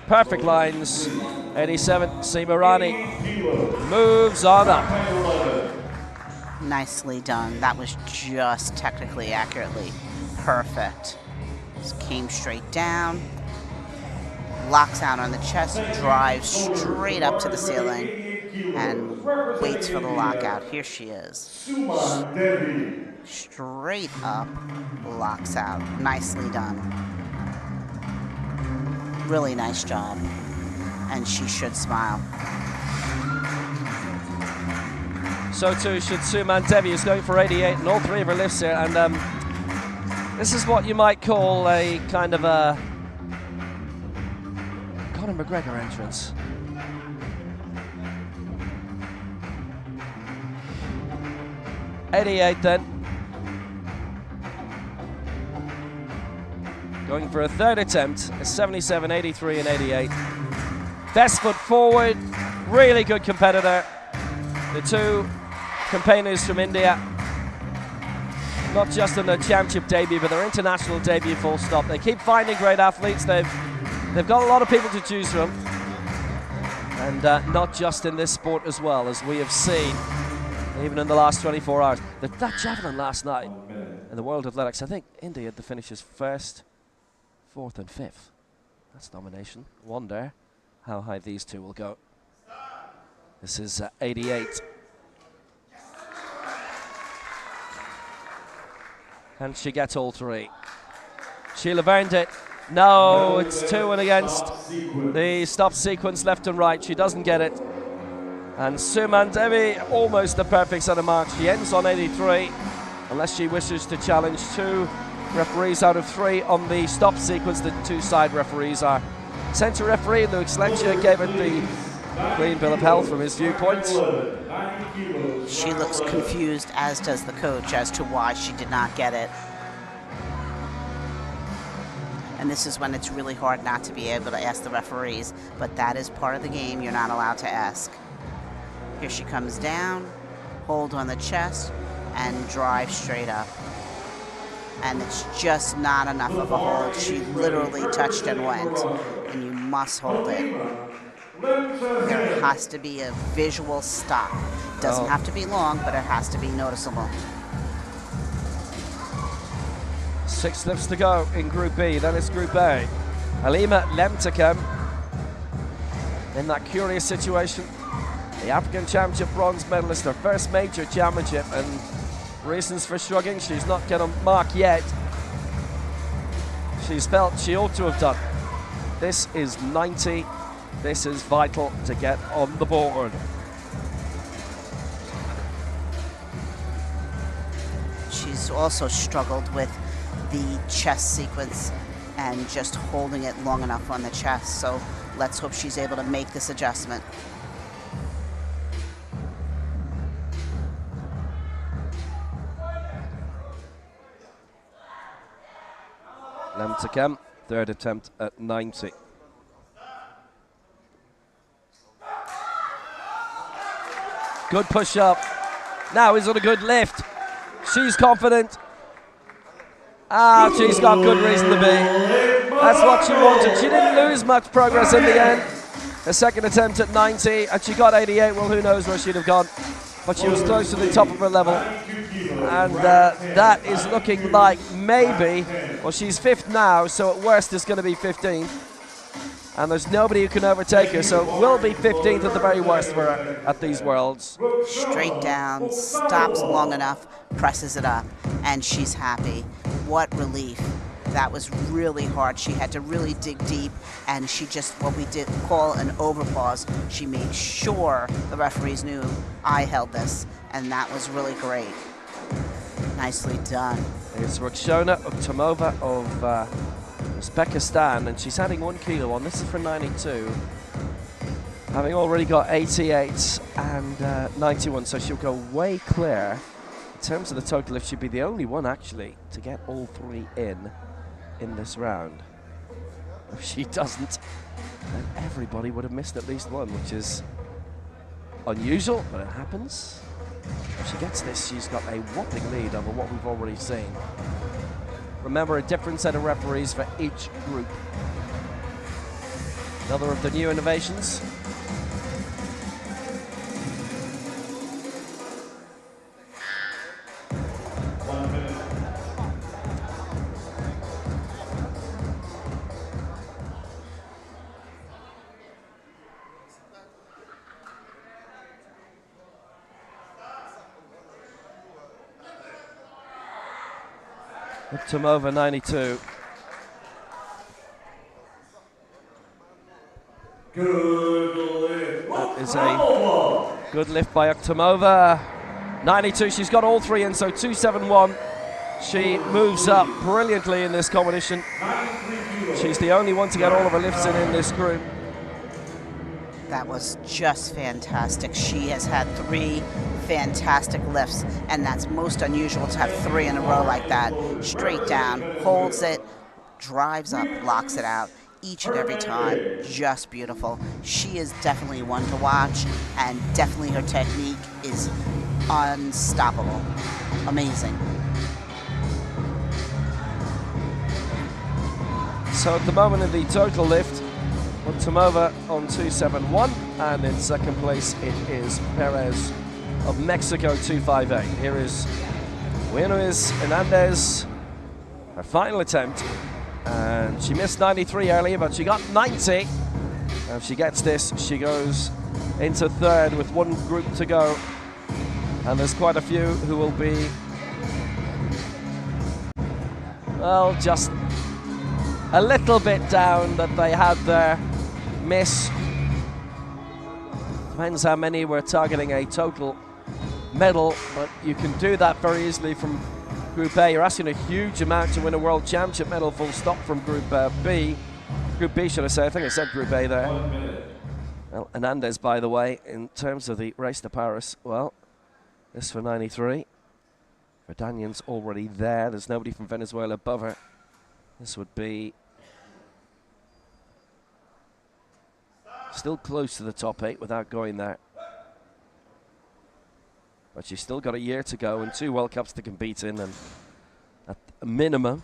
perfect lines. 87, Simarani moves on up. Nicely done. That was just technically accurately perfect. Just came straight down, locks out on the chest, drives straight up to the ceiling, and waits for the lockout. Here she is. Straight up, locks out. Nicely done. Really nice job. And she should smile. So too should Suman Devi, who's going for 88 in all three of her lifts here. And this is what you might call a kind of a Conor McGregor entrance. .88 then. Going for a third attempt, a 77, 83 and 88. Best foot forward, really good competitor. The two campaigners from India, not just on their championship debut, but their international debut full stop. They keep finding great athletes. They've got a lot of people to choose from. And not just in this sport as well, as we have seen, even in the last 24 hours. That javelin last night in the World Athletics, I think India had the finishes first, fourth and fifth. That's domination. Wonder how high these two will go. This is 88. And she gets all three. She'll have earned it. No, it's 2-1 against the stop sequence left and right. She doesn't get it. And Suman Devi, almost the perfect set of marks. She ends on 83, unless she wishes to challenge two referees out of three on the stop sequence. The two side referees are centre referee Luke Slencher gave it the clean bill of health from his viewpoint. She looks confused, as does the coach, as to why she did not get it. And this is when it's really hard not to be able to ask the referees, but that is part of the game. You're not allowed to ask. Here she comes down, hold on the chest, and drive straight up. And it's just not enough of a hold. She literally touched and went, and you must hold it. There has to be a visual stop. It doesn't have to be long, but it has to be noticeable. 6 lifts to go in Group B, then it's Group A. Halima Lemtekem in that curious situation. The African Championship bronze medalist, her first major championship, and reasons for shrugging, she's not going to mark yet. She's felt she ought to have done. This is 90. This is vital to get on the board. She's also struggled with the chest sequence and just holding it long enough on the chest. So let's hope she's able to make this adjustment. Lemtekem, third attempt at 90. Good push up. Now he's on a good lift. She's confident. She's got good reason to be. That's what she wanted. She didn't lose much progress in the end. Her second attempt at 90, and she got 88. Well, who knows where she'd have gone. But she was close to the top of her level. And that is looking like maybe, well, she's 5th now, so at worst it's going to be 15th. And there's nobody who can overtake her, so it will be 15th at the very worst for her at these Worlds. Straight down, stops long enough, presses it up, and she's happy. What relief. That was really hard. She had to really dig deep, and she just, what we did call an overpause. She made sure the referees knew I held this, and that was really great. Nicely done. It's Roxana Uktamova of Uzbekistan, and she's adding 1 kilo on. This is for 92. Having already got 88 and 91, so she'll go way clear. In terms of the total lift, she'd be the only one actually to get all 3 in this round. If she doesn't, then everybody would have missed at least one, which is unusual, but it happens. If she gets this, she's got a whopping lead over what we've already seen. Remember, a different set of referees for each group. Another of the new innovations. Uktamova 92. That is a good lift by Uktamova. 92, she's got all 3 in, so 271. She moves up brilliantly in this competition. She's the only one to get all of her lifts in this group. That was just fantastic. She has had 3 fantastic lifts, and that's most unusual to have 3 in a row like that. Straight down, holds it, drives up, blocks it out each and every time. Just beautiful. She is definitely one to watch, and definitely her technique is unstoppable. Amazing. So at the moment in the total lift, Uktamova on 271, and in second place it is Perez of Mexico, 258. Here is Luis Hernandez, her final attempt, and she missed 93 earlier, but she got 90. And if she gets this, she goes into 3rd with 1 group to go, and there's quite a few who will be, well, just a little bit down that they had their miss. Depends how many we're targeting a total medal, but you can do that very easily from Group A. You're asking a huge amount to win a World Championship medal, full stop, from Group B. Group B, should I say? I think I said Group A there. Well, Hernandez, by the way, in terms of the race to Paris, well, this for 93. Verdanyan's already there. There's nobody from Venezuela above her. This would be still close to the top 8 without going there. But she's still got a year to go and 2 World Cups to compete in, and at a minimum.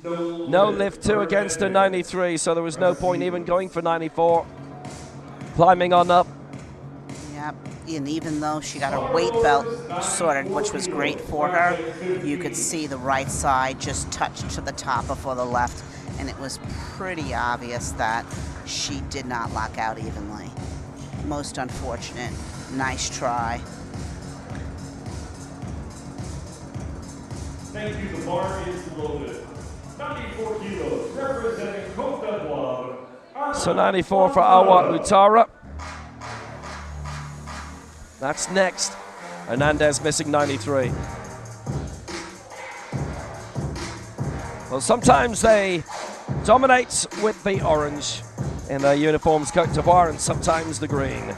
No lift 2 against her 93, so there was no point even going for 94. Climbing on up. Yep, and even though she got her weight belt sorted, which was great for her, you could see the right side just touched to the top before the left, and it was pretty obvious that she did not lock out evenly. Most unfortunate. Nice try. Thank you, the bar is loaded. 94 kilos, representing Cote d'Ivoire. So 94 for Awa Utara. That's next. Hernandez missing 93. Well, sometimes they dominate with the orange in their uniforms, Cote d'Ivoire, and sometimes the green.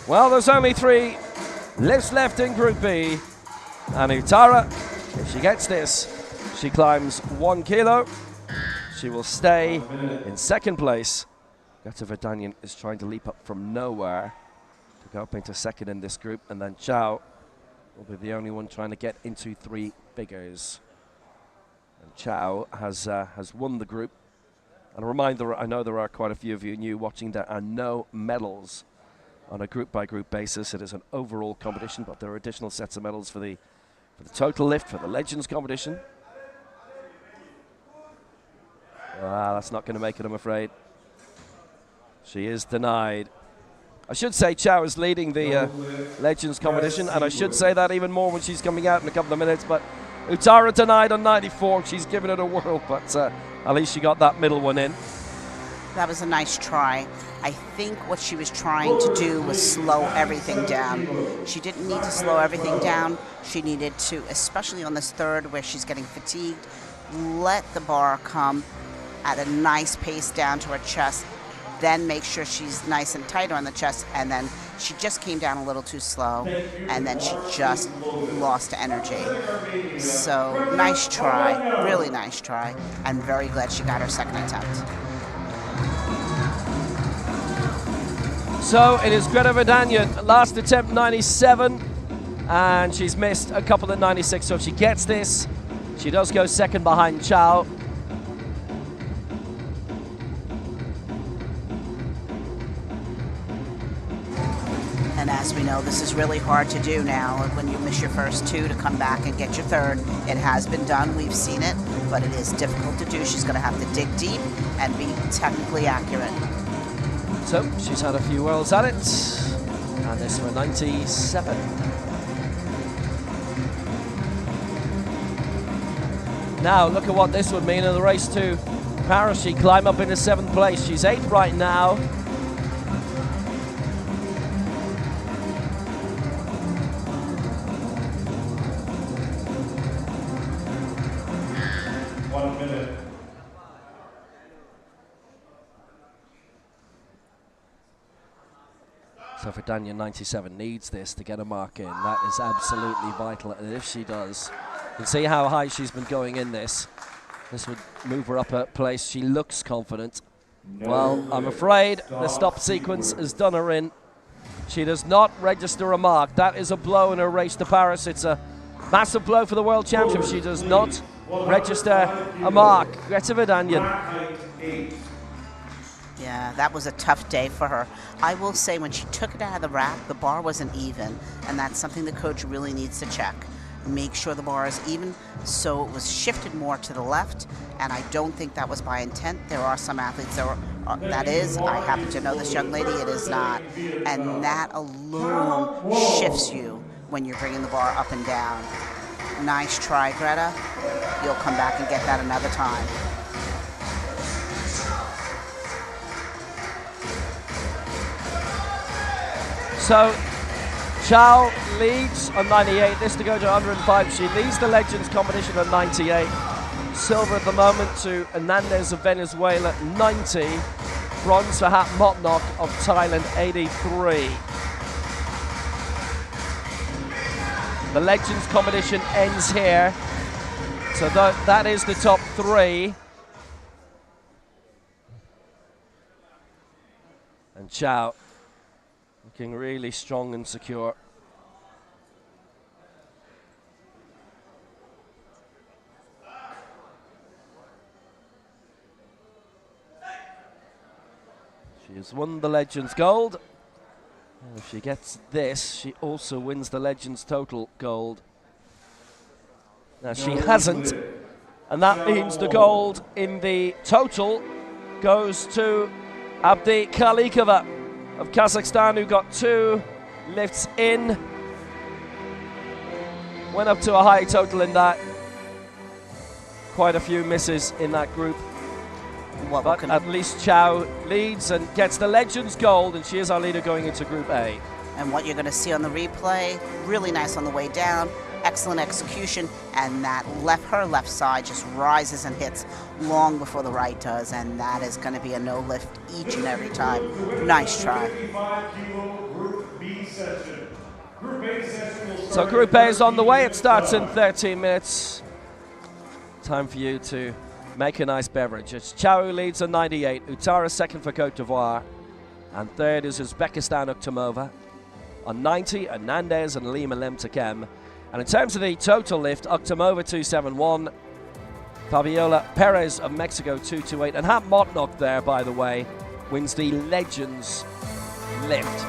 Well, there's only 3 lifts left in Group B. And Utara, if she gets this, she climbs 1 kilo. She will stay in second place. Greta Verdanian is trying to leap up from nowhere to go up into second in this group. And then Chow will be the only one trying to get into 3 figures. And Chow has won the group. And a reminder, I know there are quite a few of you new watching, there are no medals on a group-by-group basis. It is an overall competition, but there are additional sets of medals for the total lift, for the Legends competition. That's not going to make it, I'm afraid. She is denied. I should say Chow is leading the Legends competition, and I should say that even more when she's coming out in a couple of minutes, but Utara denied on 94. She's given it a whirl, but at least she got that middle one in. That was a nice try. I think what she was trying to do was slow everything down. She didn't need to slow everything down. She needed to, especially on this third where she's getting fatigued, let the bar come at a nice pace down to her chest, then make sure she's nice and tight on the chest, and then she just came down a little too slow, and then she just lost energy. So nice try, really nice try. I'm very glad she got her second attempt. So it is Greta Verdanian, last attempt 97, and she's missed a couple at 96, so if she gets this, she does go second behind Chow. And as we know, this is really hard to do now. When you miss your first 2 to come back and get your third, it has been done, we've seen it, but it is difficult to do. She's gonna have to dig deep and be technically accurate. So she's had a few whirls at it, and this for 97. Now look at what this would mean in the race to Paris. She climb up into 7th place. She's 8th right now. So Verdanian 97 needs this to get a mark in. That is absolutely vital, and if she does, you can see how high she's been going in this. This would move her up a place. She looks confident. Well, I'm afraid the stop sequence has done her in. She does not register a mark. That is a blow in her race to Paris. It's a massive blow for the World Championship. She does not register a mark. Greta Verdanian. Yeah, that was a tough day for her. I will say when she took it out of the rack, the bar wasn't even, and that's something the coach really needs to check. Make sure the bar is even, so it was shifted more to the left, and I don't think that was by intent. There are some athletes that is. I happen to know this young lady, it is not. And that alone shifts you when you're bringing the bar up and down. Nice try, Greta. You'll come back and get that another time. So Chow leads on 98, this to go to 105. She leads the Legends competition on 98. Silver at the moment to Hernandez of Venezuela, 90. Bronze for Hat Motnok of Thailand, 83. The Legends competition ends here. So that is the top 3. And Chow looking really strong and secure. She has won the Legends Gold. And if she gets this, she also wins the Legends Total Gold Now she hasn't, and that means the gold in the total goes to Abdi Kalikova of Kazakhstan, who got 2 lifts in. Went up to a high total in that. Quite a few misses in that group. But at least Chow leads and gets the Legends gold, and she is our leader going into Group A. And what you're going to see on the replay, really nice on the way down, excellent execution, and that her left side just rises and hits long before the right does, and that is going to be a no lift each and every time. Nice try. So Group A is on the way. It starts in 13 minutes. Time for you to make a nice beverage. It's Chow who leads on 98, Utara second for Cote d'Ivoire, and third is Uzbekistan Uktamova. On 90, Hernandez and Lima Lemtekem. And in terms of the total lift, Uktamova 271, Fabiola Perez of Mexico 228, and Hat Motnok there, by the way, wins the Legends lift.